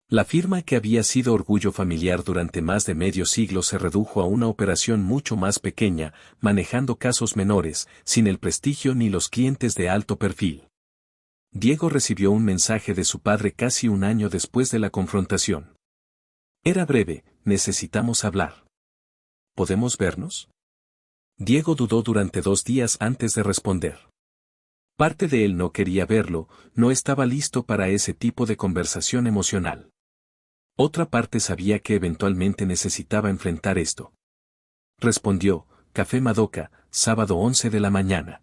La firma que había sido orgullo familiar durante más de medio siglo se redujo a una operación mucho más pequeña, manejando casos menores, sin el prestigio ni los clientes de alto perfil. Diego recibió un mensaje de su padre casi un año después de la confrontación. Era breve: necesitamos hablar. ¿Podemos vernos? Diego dudó durante 2 días antes de responder. Parte de él no quería verlo, no estaba listo para ese tipo de conversación emocional. Otra parte sabía que eventualmente necesitaba enfrentar esto. Respondió: Café Madoka, sábado 11 de la mañana.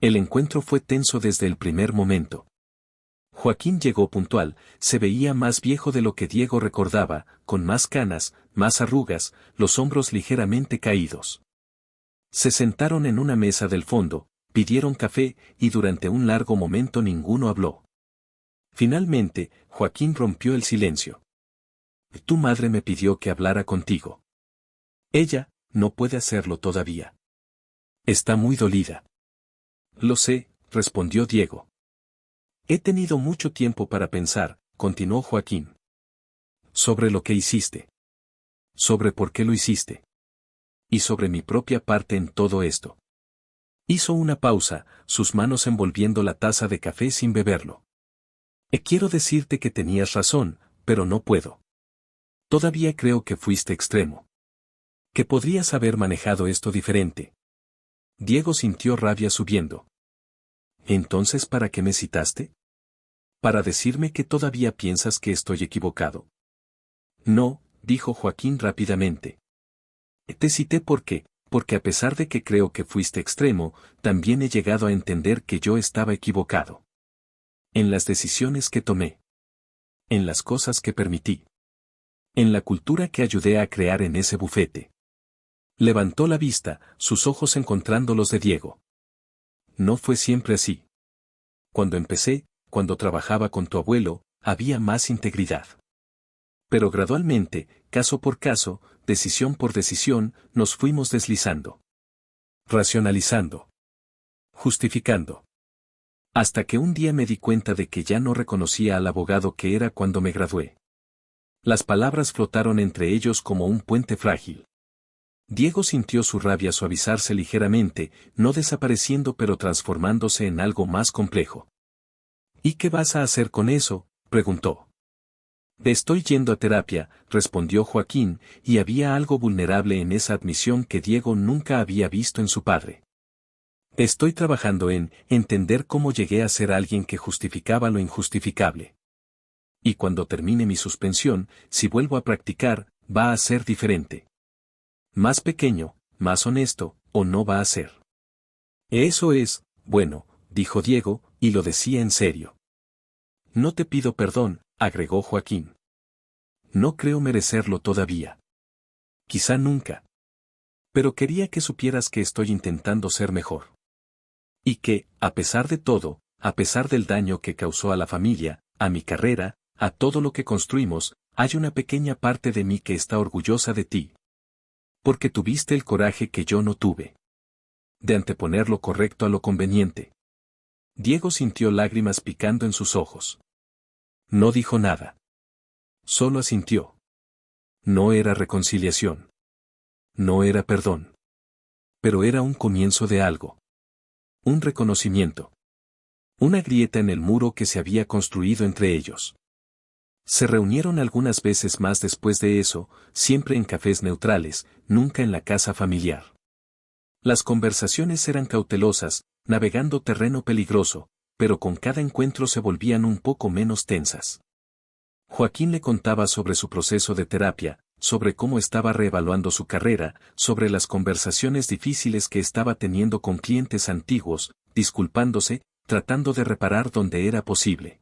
El encuentro fue tenso desde el primer momento. Joaquín llegó puntual, se veía más viejo de lo que Diego recordaba, con más canas, más arrugas, los hombros ligeramente caídos. Se sentaron en una mesa del fondo, pidieron café, y durante un largo momento ninguno habló. Finalmente, Joaquín rompió el silencio. Tu madre me pidió que hablara contigo. Ella no puede hacerlo todavía. Está muy dolida. Lo sé, respondió Diego. He tenido mucho tiempo para pensar, continuó Joaquín. Sobre lo que hiciste. Sobre por qué lo hiciste. Y sobre mi propia parte en todo esto. Hizo una pausa, sus manos envolviendo la taza de café sin beberlo. Quiero decirte que tenías razón, pero no puedo. Todavía creo que fuiste extremo. Que podrías haber manejado esto diferente. Diego sintió rabia subiendo. ¿Entonces para qué me citaste? ¿Para decirme que todavía piensas que estoy equivocado? No, dijo Joaquín rápidamente. Te cité porque a pesar de que creo que fuiste extremo, también he llegado a entender que yo estaba equivocado. En las decisiones que tomé. En las cosas que permití. En la cultura que ayudé a crear en ese bufete. Levantó la vista, sus ojos encontrando los de Diego. No fue siempre así. Cuando empecé, cuando trabajaba con tu abuelo, había más integridad. Pero gradualmente, caso por caso, decisión por decisión, nos fuimos deslizando. Racionalizando. Justificando. Hasta que un día me di cuenta de que ya no reconocía al abogado que era cuando me gradué. Las palabras flotaron entre ellos como un puente frágil. Diego sintió su rabia suavizarse ligeramente, no desapareciendo pero transformándose en algo más complejo. ¿Y qué vas a hacer con eso?, preguntó. Estoy yendo a terapia, respondió Joaquín, y había algo vulnerable en esa admisión que Diego nunca había visto en su padre. Estoy trabajando en entender cómo llegué a ser alguien que justificaba lo injustificable. Y cuando termine mi suspensión, si vuelvo a practicar, va a ser diferente. Más pequeño, más honesto, o no va a ser. Eso es, bueno, dijo Diego, y lo decía en serio. No te pido perdón, agregó Joaquín. No creo merecerlo todavía. Quizá nunca. Pero quería que supieras que estoy intentando ser mejor. Y que, a pesar de todo, a pesar del daño que causó a la familia, a mi carrera, a todo lo que construimos, hay una pequeña parte de mí que está orgullosa de ti. Porque tuviste el coraje que yo no tuve. De anteponer lo correcto a lo conveniente. Diego sintió lágrimas picando en sus ojos. No dijo nada. Solo asintió. No era reconciliación. No era perdón. Pero era un comienzo de algo. Un reconocimiento. Una grieta en el muro que se había construido entre ellos. Se reunieron algunas veces más después de eso, siempre en cafés neutrales, nunca en la casa familiar. Las conversaciones eran cautelosas, navegando terreno peligroso, pero con cada encuentro se volvían un poco menos tensas. Joaquín le contaba sobre su proceso de terapia, sobre cómo estaba reevaluando su carrera, sobre las conversaciones difíciles que estaba teniendo con clientes antiguos, disculpándose, tratando de reparar donde era posible.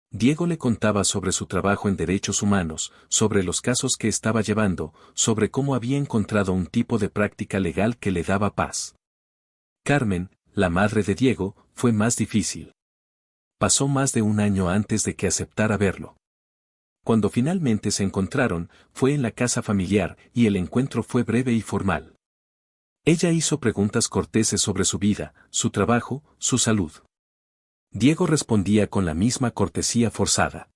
Diego le contaba sobre su trabajo en derechos humanos, sobre los casos que estaba llevando, sobre cómo había encontrado un tipo de práctica legal que le daba paz. Carmen, la madre de Diego, fue más difícil. Pasó más de un año antes de que aceptara verlo. Cuando finalmente se encontraron, fue en la casa familiar, y el encuentro fue breve y formal. Ella hizo preguntas corteses sobre su vida, su trabajo, su salud. Diego respondía con la misma cortesía forzada.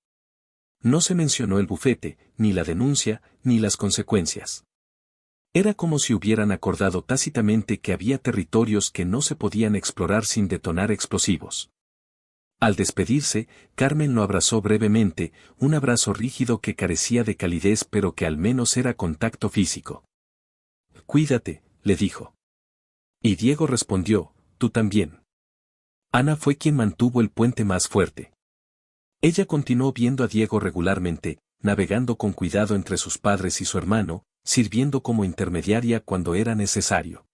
No se mencionó el bufete, ni la denuncia, ni las consecuencias. Era como si hubieran acordado tácitamente que había territorios que no se podían explorar sin detonar explosivos. Al despedirse, Carmen lo abrazó brevemente, un abrazo rígido que carecía de calidez pero que al menos era contacto físico. Cuídate, le dijo. Y Diego respondió, tú también. Ana fue quien mantuvo el puente más fuerte. Ella continuó viendo a Diego regularmente, navegando con cuidado entre sus padres y su hermano, sirviendo como intermediaria cuando era necesario.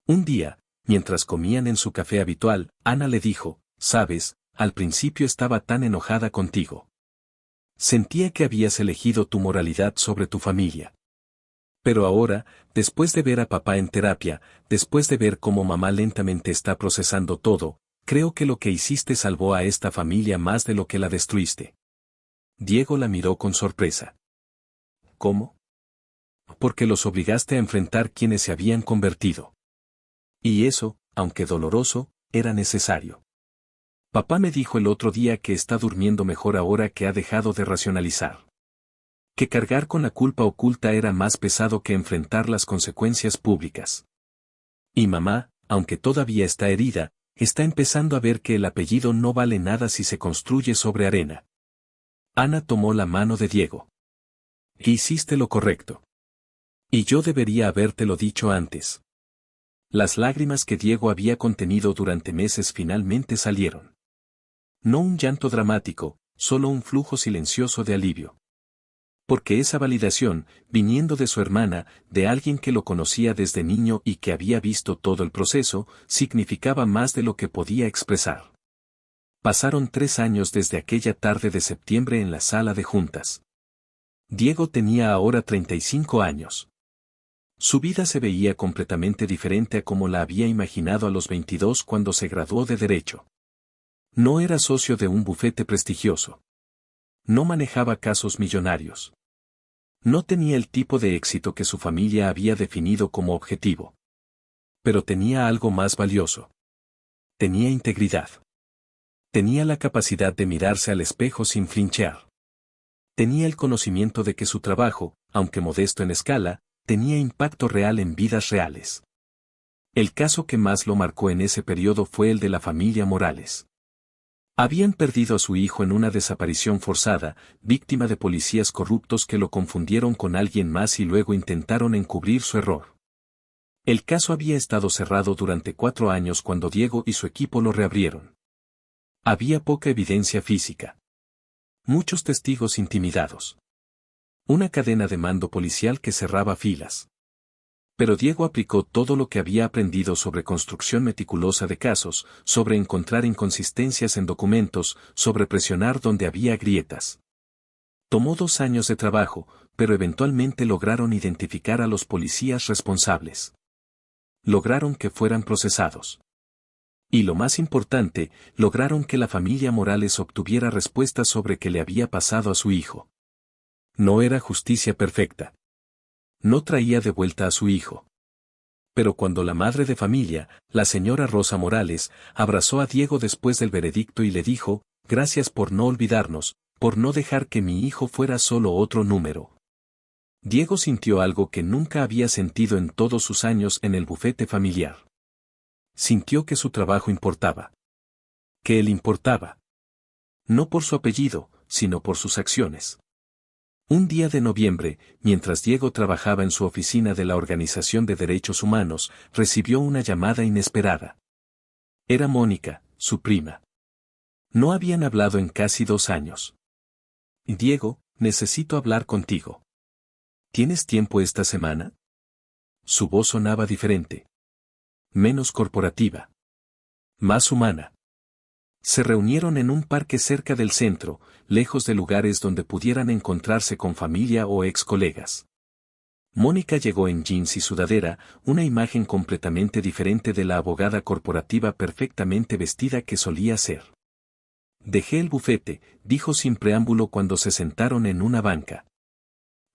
Un día, mientras comían en su café habitual, Ana le dijo, sabes, al principio estaba tan enojada contigo. Sentía que habías elegido tu moralidad sobre tu familia. Pero ahora, después de ver a papá en terapia, después de ver cómo mamá lentamente está procesando todo, creo que lo que hiciste salvó a esta familia más de lo que la destruiste. Diego la miró con sorpresa. ¿Cómo? Porque los obligaste a enfrentar quienes se habían convertido. Y eso, aunque doloroso, era necesario. Papá me dijo el otro día que está durmiendo mejor ahora que ha dejado de racionalizar. Que cargar con la culpa oculta era más pesado que enfrentar las consecuencias públicas. Y mamá, aunque todavía está herida, está empezando a ver que el apellido no vale nada si se construye sobre arena. Ana tomó la mano de Diego. Hiciste lo correcto. Y yo debería habértelo dicho antes. Las lágrimas que Diego había contenido durante meses finalmente salieron. No un llanto dramático, solo un flujo silencioso de alivio. Porque esa validación, viniendo de su hermana, de alguien que lo conocía desde niño y que había visto todo el proceso, significaba más de lo que podía expresar. Pasaron 3 años desde aquella tarde de septiembre en la sala de juntas. Diego tenía ahora 35 años. Su vida se veía completamente diferente a como la había imaginado a los 22 cuando se graduó de Derecho. No era socio de un bufete prestigioso. No manejaba casos millonarios. No tenía el tipo de éxito que su familia había definido como objetivo. Pero tenía algo más valioso. Tenía integridad. Tenía la capacidad de mirarse al espejo sin flinchear. Tenía el conocimiento de que su trabajo, aunque modesto en escala, tenía impacto real en vidas reales. El caso que más lo marcó en ese periodo fue el de la familia Morales. Habían perdido a su hijo en una desaparición forzada, víctima de policías corruptos que lo confundieron con alguien más y luego intentaron encubrir su error. El caso había estado cerrado durante 4 años cuando Diego y su equipo lo reabrieron. Había poca evidencia física. Muchos testigos intimidados. Una cadena de mando policial que cerraba filas. Pero Diego aplicó todo lo que había aprendido sobre construcción meticulosa de casos, sobre encontrar inconsistencias en documentos, sobre presionar donde había grietas. Tomó 2 años de trabajo, pero eventualmente lograron identificar a los policías responsables. Lograron que fueran procesados. Y lo más importante, lograron que la familia Morales obtuviera respuestas sobre qué le había pasado a su hijo. No era justicia perfecta. No traía de vuelta a su hijo. Pero cuando la madre de familia, la señora Rosa Morales, abrazó a Diego después del veredicto y le dijo, gracias por no olvidarnos, por no dejar que mi hijo fuera solo otro número. Diego sintió algo que nunca había sentido en todos sus años en el bufete familiar. Sintió que su trabajo importaba. Que él importaba. No por su apellido, sino por sus acciones. Un día de noviembre, mientras Diego trabajaba en su oficina de la Organización de Derechos Humanos, recibió una llamada inesperada. Era Mónica, su prima. No habían hablado en casi 2 años. Diego, necesito hablar contigo. ¿Tienes tiempo esta semana? Su voz sonaba diferente. Menos corporativa. Más humana. Se reunieron en un parque cerca del centro, lejos de lugares donde pudieran encontrarse con familia o ex colegas. Mónica llegó en jeans y sudadera, una imagen completamente diferente de la abogada corporativa perfectamente vestida que solía ser. Dejé el bufete, dijo sin preámbulo cuando se sentaron en una banca.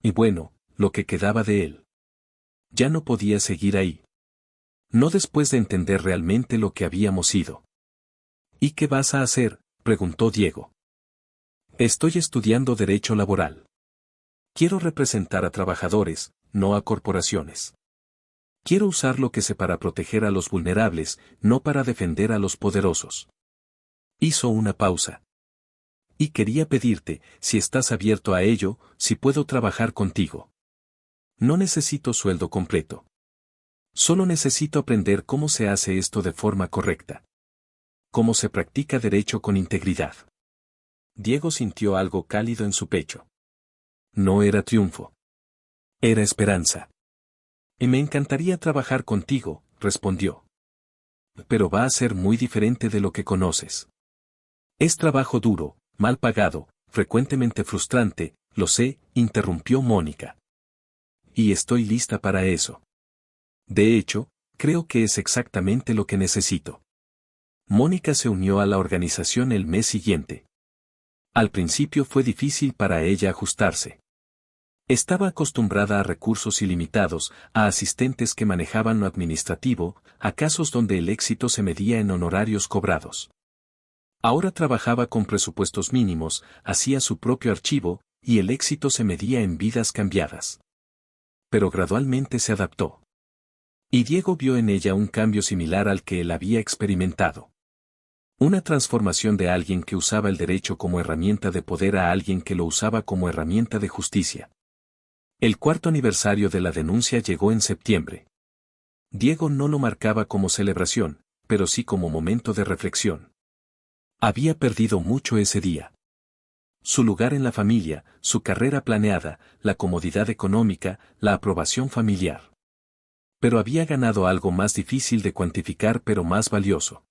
Y bueno, lo que quedaba de él. Ya no podía seguir ahí. No después de entender realmente lo que habíamos sido. ¿Y qué vas a hacer?, preguntó Diego. Estoy estudiando Derecho Laboral. Quiero representar a trabajadores, no a corporaciones. Quiero usar lo que sé para proteger a los vulnerables, no para defender a los poderosos. Hizo una pausa. Y quería pedirte, si estás abierto a ello, si puedo trabajar contigo. No necesito sueldo completo. Solo necesito aprender cómo se hace esto de forma correcta. Cómo se practica derecho con integridad. Diego sintió algo cálido en su pecho. No era triunfo. Era esperanza. Y me encantaría trabajar contigo, respondió. Pero va a ser muy diferente de lo que conoces. Es trabajo duro, mal pagado, frecuentemente frustrante, lo sé, interrumpió Mónica. Y estoy lista para eso. De hecho, creo que es exactamente lo que necesito. Mónica se unió a la organización el mes siguiente. Al principio fue difícil para ella ajustarse. Estaba acostumbrada a recursos ilimitados, a asistentes que manejaban lo administrativo, a casos donde el éxito se medía en honorarios cobrados. Ahora trabajaba con presupuestos mínimos, hacía su propio archivo, y el éxito se medía en vidas cambiadas. Pero gradualmente se adaptó. Y Diego vio en ella un cambio similar al que él había experimentado. Una transformación de alguien que usaba el derecho como herramienta de poder a alguien que lo usaba como herramienta de justicia. El cuarto aniversario de la denuncia llegó en septiembre. Diego no lo marcaba como celebración, pero sí como momento de reflexión. Había perdido mucho ese día. Su lugar en la familia, su carrera planeada, la comodidad económica, la aprobación familiar. Pero había ganado algo más difícil de cuantificar pero más valioso.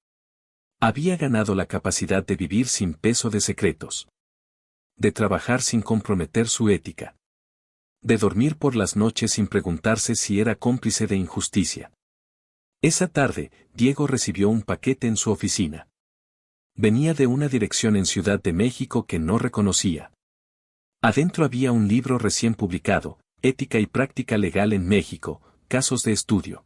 Había ganado la capacidad de vivir sin peso de secretos. De trabajar sin comprometer su ética. De dormir por las noches sin preguntarse si era cómplice de injusticia. Esa tarde, Diego recibió un paquete en su oficina. Venía de una dirección en Ciudad de México que no reconocía. Adentro había un libro recién publicado, Ética y Práctica Legal en México, Casos de Estudio.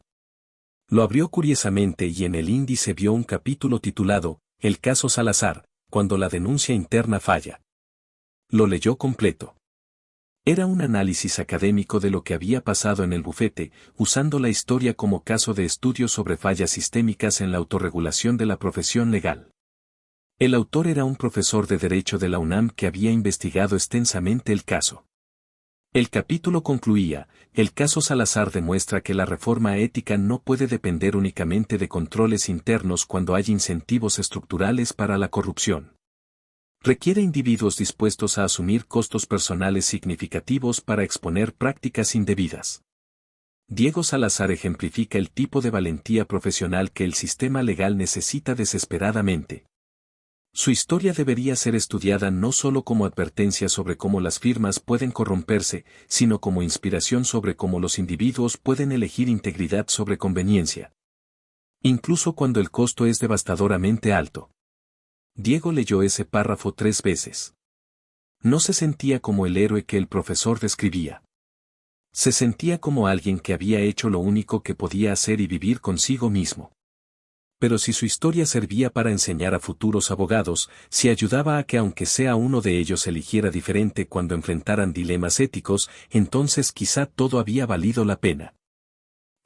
Lo abrió curiosamente y en el índice vio un capítulo titulado, El caso Salazar, cuando la denuncia interna falla. Lo leyó completo. Era un análisis académico de lo que había pasado en el bufete, usando la historia como caso de estudio sobre fallas sistémicas en la autorregulación de la profesión legal. El autor era un profesor de Derecho de la UNAM que había investigado extensamente el caso. El capítulo concluía, el caso Salazar demuestra que la reforma ética no puede depender únicamente de controles internos cuando hay incentivos estructurales para la corrupción. Requiere individuos dispuestos a asumir costos personales significativos para exponer prácticas indebidas. Diego Salazar ejemplifica el tipo de valentía profesional que el sistema legal necesita desesperadamente. Su historia debería ser estudiada no solo como advertencia sobre cómo las firmas pueden corromperse, sino como inspiración sobre cómo los individuos pueden elegir integridad sobre conveniencia. Incluso cuando el costo es devastadoramente alto. Diego leyó ese párrafo 3 veces. No se sentía como el héroe que el profesor describía. Se sentía como alguien que había hecho lo único que podía hacer y vivir consigo mismo. Pero si su historia servía para enseñar a futuros abogados, si ayudaba a que aunque sea uno de ellos eligiera diferente cuando enfrentaran dilemas éticos, entonces quizá todo había valido la pena.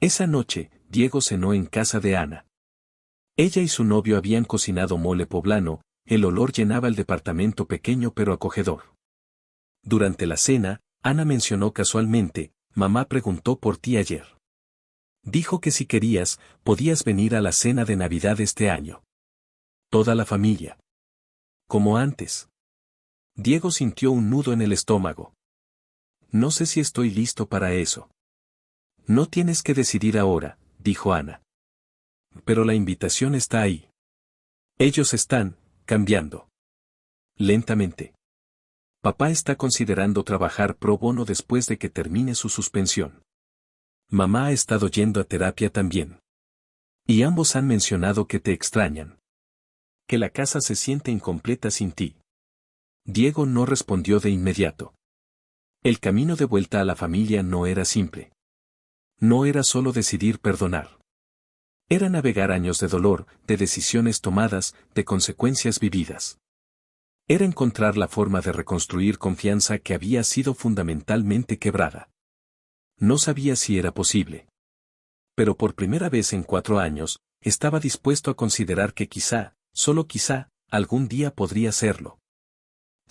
Esa noche, Diego cenó en casa de Ana. Ella y su novio habían cocinado mole poblano, el olor llenaba el departamento pequeño pero acogedor. Durante la cena, Ana mencionó casualmente, mamá preguntó por ti ayer. Dijo que si querías, podías venir a la cena de Navidad este año. Toda la familia. Como antes. Diego sintió un nudo en el estómago. No sé si estoy listo para eso. No tienes que decidir ahora, dijo Ana. Pero la invitación está ahí. Ellos están cambiando. Lentamente. Papá está considerando trabajar pro bono después de que termine su suspensión. Mamá ha estado yendo a terapia también. Y ambos han mencionado que te extrañan. Que la casa se siente incompleta sin ti. Diego no respondió de inmediato. El camino de vuelta a la familia no era simple. No era solo decidir perdonar. Era navegar años de dolor, de decisiones tomadas, de consecuencias vividas. Era encontrar la forma de reconstruir confianza que había sido fundamentalmente quebrada. No sabía si era posible. Pero por primera vez en 4 años, estaba dispuesto a considerar que quizá, solo quizá, algún día podría serlo.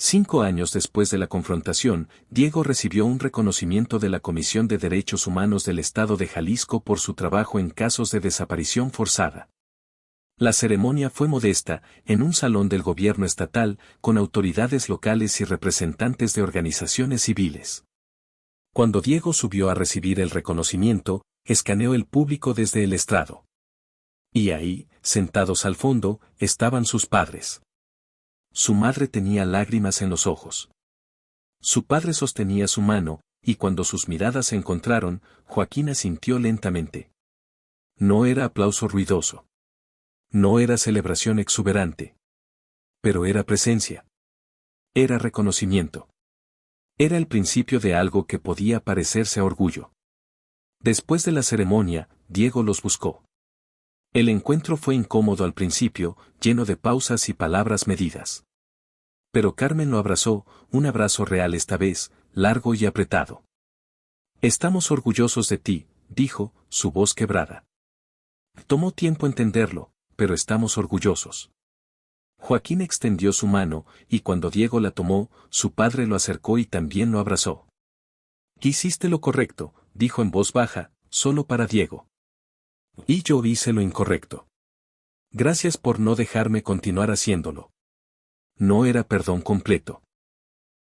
5 años después de la confrontación, Diego recibió un reconocimiento de la Comisión de Derechos Humanos del Estado de Jalisco por su trabajo en casos de desaparición forzada. La ceremonia fue modesta, en un salón del gobierno estatal, con autoridades locales y representantes de organizaciones civiles. Cuando Diego subió a recibir el reconocimiento, escaneó el público desde el estrado. Y ahí, sentados al fondo, estaban sus padres. Su madre tenía lágrimas en los ojos. Su padre sostenía su mano, y cuando sus miradas se encontraron, Joaquín asintió lentamente. No era aplauso ruidoso. No era celebración exuberante. Pero era presencia. Era reconocimiento. Era el principio de algo que podía parecerse a orgullo. Después de la ceremonia, Diego los buscó. El encuentro fue incómodo al principio, lleno de pausas y palabras medidas. Pero Carmen lo abrazó, un abrazo real esta vez, largo y apretado. Estamos orgullosos de ti, dijo, su voz quebrada. Tomó tiempo entenderlo, pero estamos orgullosos. Joaquín extendió su mano, y cuando Diego la tomó, su padre lo acercó y también lo abrazó. Hiciste lo correcto, dijo en voz baja, solo para Diego. Y yo hice lo incorrecto. Gracias por no dejarme continuar haciéndolo. No era perdón completo.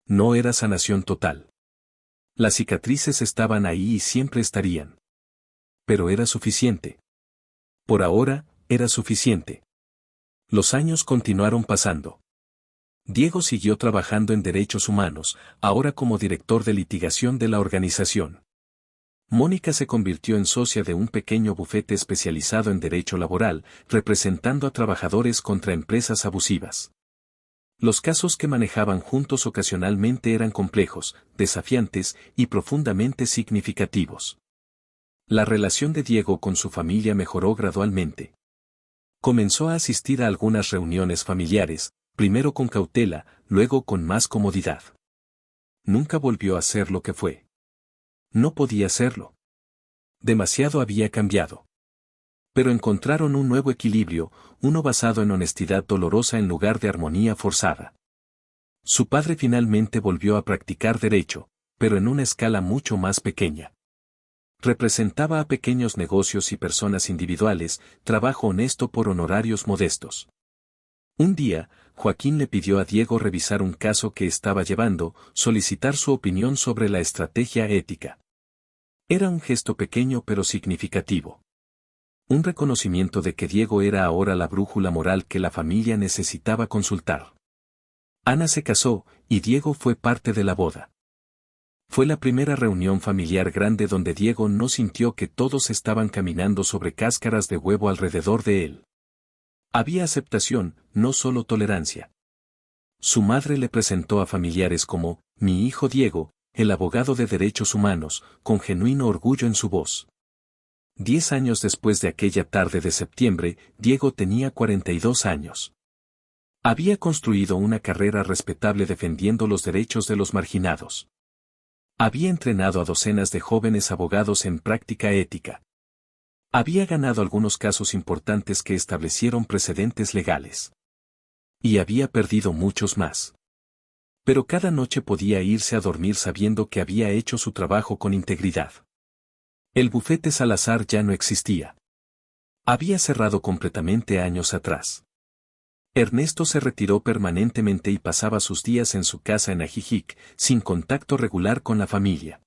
No era sanación total. Las cicatrices estaban ahí y siempre estarían. Pero era suficiente. Por ahora, era suficiente. Los años continuaron pasando. Diego siguió trabajando en derechos humanos, ahora como director de litigación de la organización. Mónica se convirtió en socia de un pequeño bufete especializado en derecho laboral, representando a trabajadores contra empresas abusivas. Los casos que manejaban juntos ocasionalmente eran complejos, desafiantes y profundamente significativos. La relación de Diego con su familia mejoró gradualmente. Comenzó a asistir a algunas reuniones familiares, primero con cautela, luego con más comodidad. Nunca volvió a ser lo que fue. No podía serlo. Demasiado había cambiado. Pero encontraron un nuevo equilibrio, uno basado en honestidad dolorosa en lugar de armonía forzada. Su padre finalmente volvió a practicar derecho, pero en una escala mucho más pequeña. Representaba a pequeños negocios y personas individuales, trabajo honesto por honorarios modestos. Un día, Joaquín le pidió a Diego revisar un caso que estaba llevando, solicitar su opinión sobre la estrategia ética. Era un gesto pequeño pero significativo. Un reconocimiento de que Diego era ahora la brújula moral que la familia necesitaba consultar. Ana se casó, y Diego fue parte de la boda. Fue la primera reunión familiar grande donde Diego no sintió que todos estaban caminando sobre cáscaras de huevo alrededor de él. Había aceptación, no solo tolerancia. Su madre le presentó a familiares como, mi hijo Diego, el abogado de derechos humanos, con genuino orgullo en su voz. 10 años después de aquella tarde de septiembre, Diego tenía 42 años. Había construido una carrera respetable defendiendo los derechos de los marginados. Había entrenado a docenas de jóvenes abogados en práctica ética. Había ganado algunos casos importantes que establecieron precedentes legales. Y había perdido muchos más. Pero cada noche podía irse a dormir sabiendo que había hecho su trabajo con integridad. El bufete Salazar ya no existía. Había cerrado completamente años atrás. Ernesto se retiró permanentemente y pasaba sus días en su casa en Ajijic, sin contacto regular con la familia.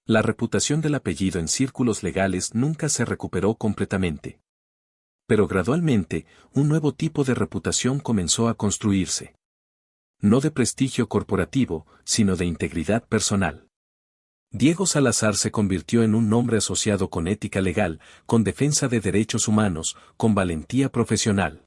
La reputación del apellido en círculos legales nunca se recuperó completamente. Pero gradualmente, un nuevo tipo de reputación comenzó a construirse. No de prestigio corporativo, sino de integridad personal. Diego Salazar se convirtió en un nombre asociado con ética legal, con defensa de derechos humanos, con valentía profesional.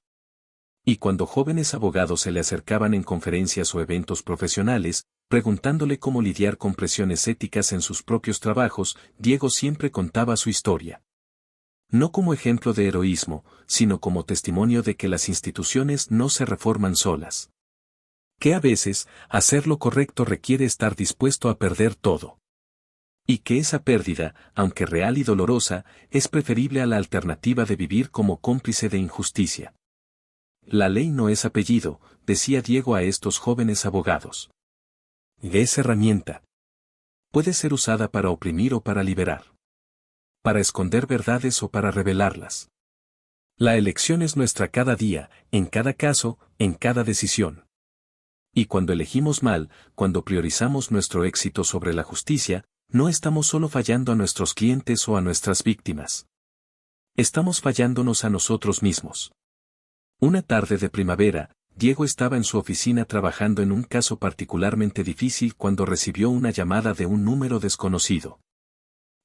Y cuando jóvenes abogados se le acercaban en conferencias o eventos profesionales, preguntándole cómo lidiar con presiones éticas en sus propios trabajos, Diego siempre contaba su historia. No como ejemplo de heroísmo, sino como testimonio de que las instituciones no se reforman solas. Que a veces, hacer lo correcto requiere estar dispuesto a perder todo. Y que esa pérdida, aunque real y dolorosa, es preferible a la alternativa de vivir como cómplice de injusticia. La ley no es apellido, decía Diego a estos jóvenes abogados. Es herramienta. Puede ser usada para oprimir o para liberar. Para esconder verdades o para revelarlas. La elección es nuestra cada día, en cada caso, en cada decisión. Y cuando elegimos mal, cuando priorizamos nuestro éxito sobre la justicia, no estamos solo fallando a nuestros clientes o a nuestras víctimas. Estamos fallándonos a nosotros mismos. Una tarde de primavera, Diego estaba en su oficina trabajando en un caso particularmente difícil cuando recibió una llamada de un número desconocido.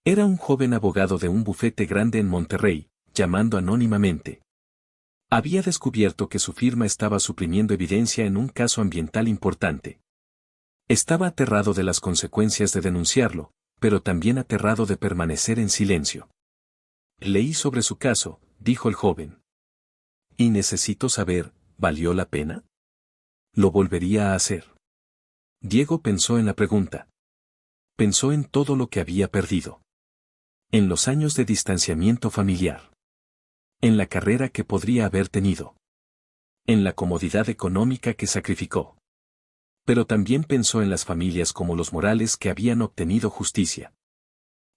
Era un joven abogado de un bufete grande en Monterrey, llamando anónimamente. Había descubierto que su firma estaba suprimiendo evidencia en un caso ambiental importante. Estaba aterrado de las consecuencias de denunciarlo, pero también aterrado de permanecer en silencio. Leí sobre su caso, dijo el joven. Y necesito saber, ¿valió la pena? ¿Lo volvería a hacer? Diego pensó en la pregunta. Pensó en todo lo que había perdido. En los años de distanciamiento familiar. En la carrera que podría haber tenido. En la comodidad económica que sacrificó. Pero también pensó en las familias como los Morales que habían obtenido justicia.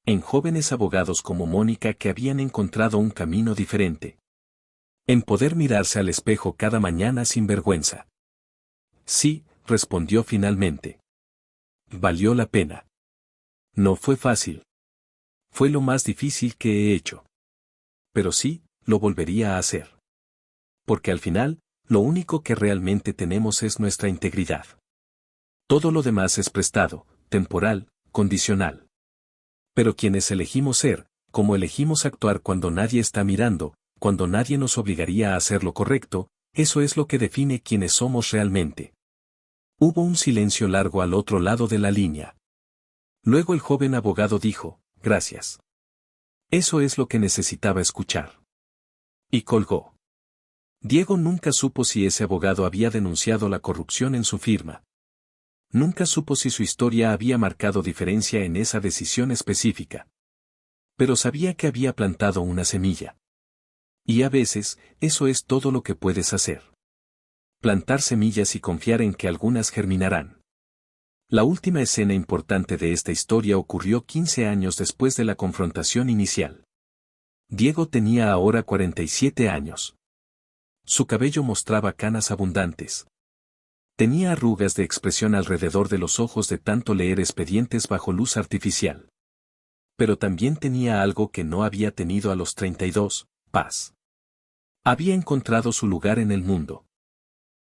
En jóvenes abogados como Mónica que habían encontrado un camino diferente. En poder mirarse al espejo cada mañana sin vergüenza. Sí, respondió finalmente. Valió la pena. No fue fácil. Fue lo más difícil que he hecho. Pero sí, lo volvería a hacer. Porque al final, lo único que realmente tenemos es nuestra integridad. Todo lo demás es prestado, temporal, condicional. Pero quienes elegimos ser, como elegimos actuar cuando nadie está mirando, cuando nadie nos obligaría a hacer lo correcto, eso es lo que define quiénes somos realmente. Hubo un silencio largo al otro lado de la línea. Luego el joven abogado dijo, gracias. Eso es lo que necesitaba escuchar. Y colgó. Diego nunca supo si ese abogado había denunciado la corrupción en su firma. Nunca supo si su historia había marcado diferencia en esa decisión específica. Pero sabía que había plantado una semilla. Y a veces, eso es todo lo que puedes hacer. Plantar semillas y confiar en que algunas germinarán. La última escena importante de esta historia ocurrió 15 años después de la confrontación inicial. Diego tenía ahora 47 años. Su cabello mostraba canas abundantes. Tenía arrugas de expresión alrededor de los ojos de tanto leer expedientes bajo luz artificial. Pero también tenía algo que no había tenido a los 32, paz. Había encontrado su lugar en el mundo.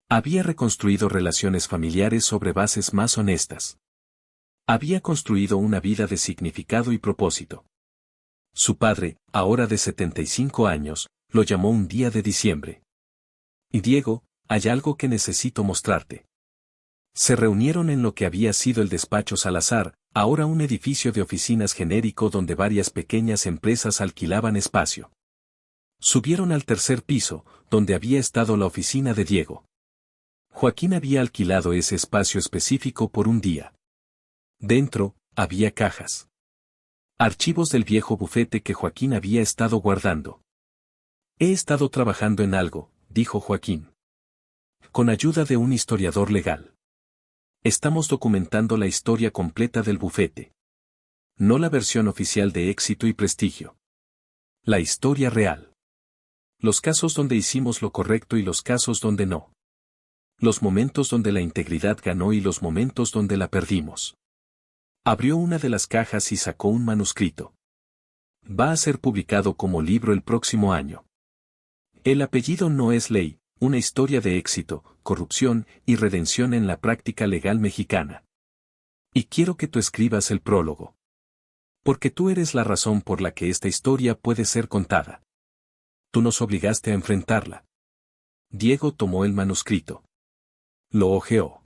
Había reconstruido relaciones familiares sobre bases más honestas. Había construido una vida de significado y propósito. Su padre, ahora de 75 años, lo llamó un día de diciembre. Y Diego, hay algo que necesito mostrarte. Se reunieron en lo que había sido el despacho Salazar, ahora un edificio de oficinas genérico donde varias pequeñas empresas alquilaban espacio. Subieron al tercer piso, donde había estado la oficina de Diego. Joaquín había alquilado ese espacio específico por un día. Dentro, había cajas. Archivos del viejo bufete que Joaquín había estado guardando. He estado trabajando en algo, dijo Joaquín. Con ayuda de un historiador legal. Estamos documentando la historia completa del bufete. No la versión oficial de éxito y prestigio. La historia real. Los casos donde hicimos lo correcto y los casos donde no. Los momentos donde la integridad ganó y los momentos donde la perdimos. Abrió una de las cajas y sacó un manuscrito. Va a ser publicado como libro el próximo año. El apellido no es ley, una historia de éxito, corrupción y redención en la práctica legal mexicana. Y quiero que tú escribas el prólogo. Porque tú eres la razón por la que esta historia puede ser contada. Tú nos obligaste a enfrentarla. Diego tomó el manuscrito. Lo hojeó.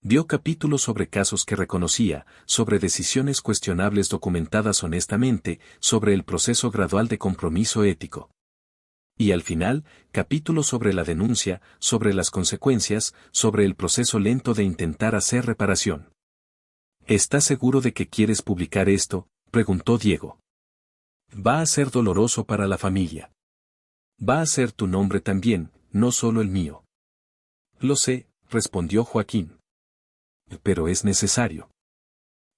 Dio capítulos sobre casos que reconocía, sobre decisiones cuestionables documentadas honestamente, sobre el proceso gradual de compromiso ético. Y al final, capítulos sobre la denuncia, sobre las consecuencias, sobre el proceso lento de intentar hacer reparación. ¿Estás seguro de que quieres publicar esto?, preguntó Diego. Va a ser doloroso para la familia. Va a ser tu nombre también, no solo el mío. Lo sé, respondió Joaquín. Pero es necesario.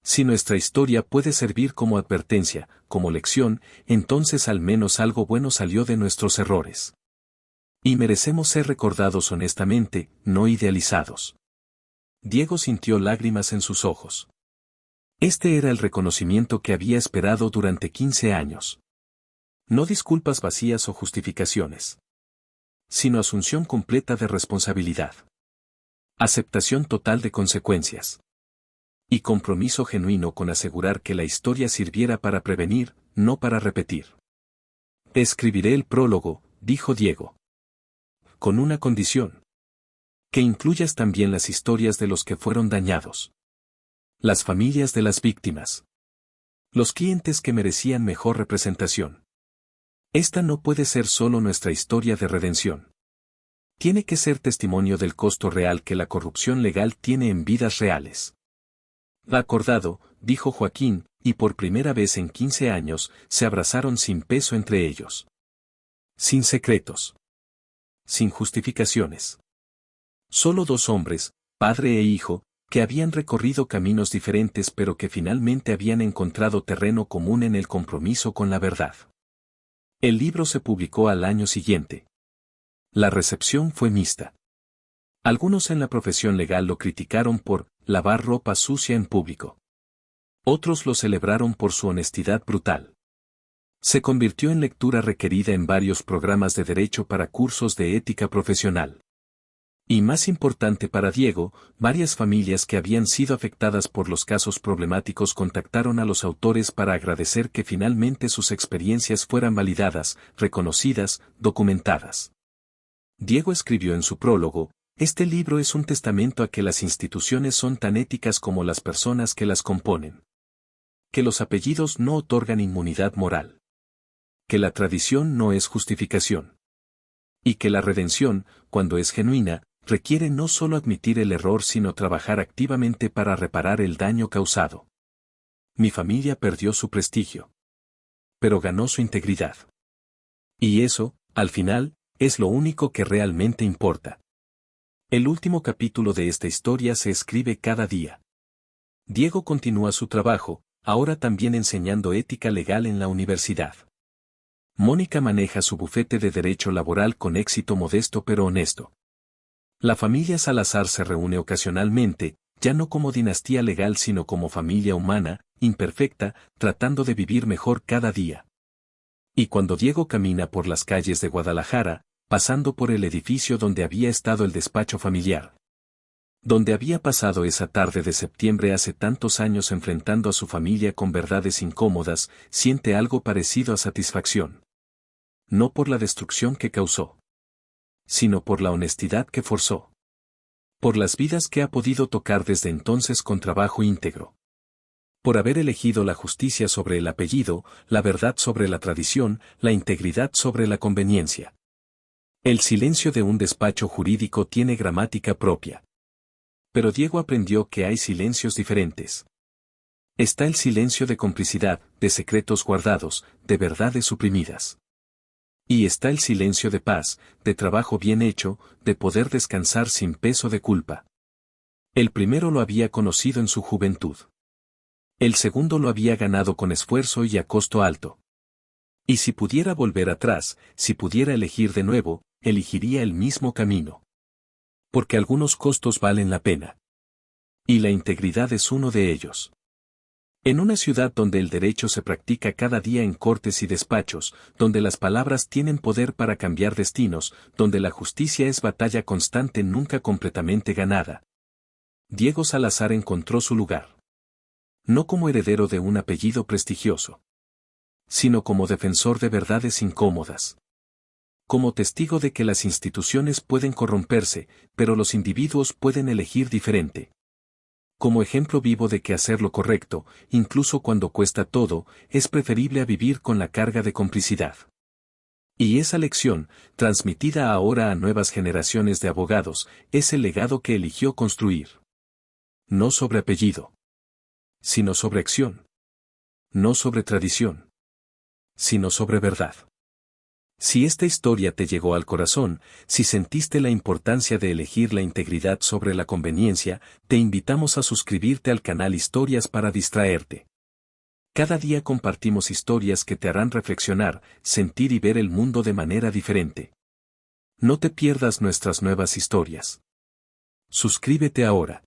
Si nuestra historia puede servir como advertencia, como lección, entonces al menos algo bueno salió de nuestros errores. Y merecemos ser recordados honestamente, no idealizados. Diego sintió lágrimas en sus ojos. Este era el reconocimiento que había esperado durante 15 años. No disculpas vacías o justificaciones, sino asunción completa de responsabilidad. Aceptación total de consecuencias. Y compromiso genuino con asegurar que la historia sirviera para prevenir, no para repetir. Escribiré el prólogo, dijo Diego. Con una condición. Que incluyas también las historias de los que fueron dañados. Las familias de las víctimas. Los clientes que merecían mejor representación. Esta no puede ser solo nuestra historia de redención. Tiene que ser testimonio del costo real que la corrupción legal tiene en vidas reales. Acordado, dijo Joaquín, y por primera vez en 15 años, se abrazaron sin peso entre ellos. Sin secretos. Sin justificaciones. Solo dos hombres, padre e hijo, que habían recorrido caminos diferentes pero que finalmente habían encontrado terreno común en el compromiso con la verdad. El libro se publicó al año siguiente. La recepción fue mixta. Algunos en la profesión legal lo criticaron por lavar ropa sucia en público. Otros lo celebraron por su honestidad brutal. Se convirtió en lectura requerida en varios programas de derecho para cursos de ética profesional. Y más importante para Diego, varias familias que habían sido afectadas por los casos problemáticos contactaron a los autores para agradecer que finalmente sus experiencias fueran validadas, reconocidas, documentadas. Diego escribió en su prólogo: este libro es un testamento a que las instituciones son tan éticas como las personas que las componen. Que los apellidos no otorgan inmunidad moral. Que la tradición no es justificación. Y que la redención, cuando es genuina, requiere no solo admitir el error sino trabajar activamente para reparar el daño causado. Mi familia perdió su prestigio. Pero ganó su integridad. Y eso, al final, es lo único que realmente importa. El último capítulo de esta historia se escribe cada día. Diego continúa su trabajo, ahora también enseñando ética legal en la universidad. Mónica maneja su bufete de derecho laboral con éxito modesto pero honesto. La familia Salazar se reúne ocasionalmente, ya no como dinastía legal sino como familia humana, imperfecta, tratando de vivir mejor cada día. Y cuando Diego camina por las calles de Guadalajara, pasando por el edificio donde había estado el despacho familiar, donde había pasado esa tarde de septiembre hace tantos años enfrentando a su familia con verdades incómodas, siente algo parecido a satisfacción. No por la destrucción que causó, sino por la honestidad que forzó. Por las vidas que ha podido tocar desde entonces con trabajo íntegro. Por haber elegido la justicia sobre el apellido, la verdad sobre la tradición, la integridad sobre la conveniencia. El silencio de un despacho jurídico tiene gramática propia. Pero Diego aprendió que hay silencios diferentes. Está el silencio de complicidad, de secretos guardados, de verdades suprimidas. Y está el silencio de paz, de trabajo bien hecho, de poder descansar sin peso de culpa. El primero lo había conocido en su juventud. El segundo lo había ganado con esfuerzo y a costo alto. Y si pudiera volver atrás, si pudiera elegir de nuevo, elegiría el mismo camino. Porque algunos costos valen la pena. Y la integridad es uno de ellos. En una ciudad donde el derecho se practica cada día en cortes y despachos, donde las palabras tienen poder para cambiar destinos, donde la justicia es batalla constante nunca completamente ganada. Diego Salazar encontró su lugar. No como heredero de un apellido prestigioso, sino como defensor de verdades incómodas. Como testigo de que las instituciones pueden corromperse, pero los individuos pueden elegir diferente. como ejemplo vivo de que hacer lo correcto, incluso cuando cuesta todo, es preferible a vivir con la carga de complicidad. Y esa lección, transmitida ahora a nuevas generaciones de abogados, es el legado que eligió construir. No sobre apellido, sino sobre acción. No sobre tradición, sino sobre verdad. Si esta historia te llegó al corazón, si sentiste la importancia de elegir la integridad sobre la conveniencia, te invitamos a suscribirte al canal Historias para distraerte. Cada día compartimos historias que te harán reflexionar, sentir y ver el mundo de manera diferente. No te pierdas nuestras nuevas historias. Suscríbete ahora.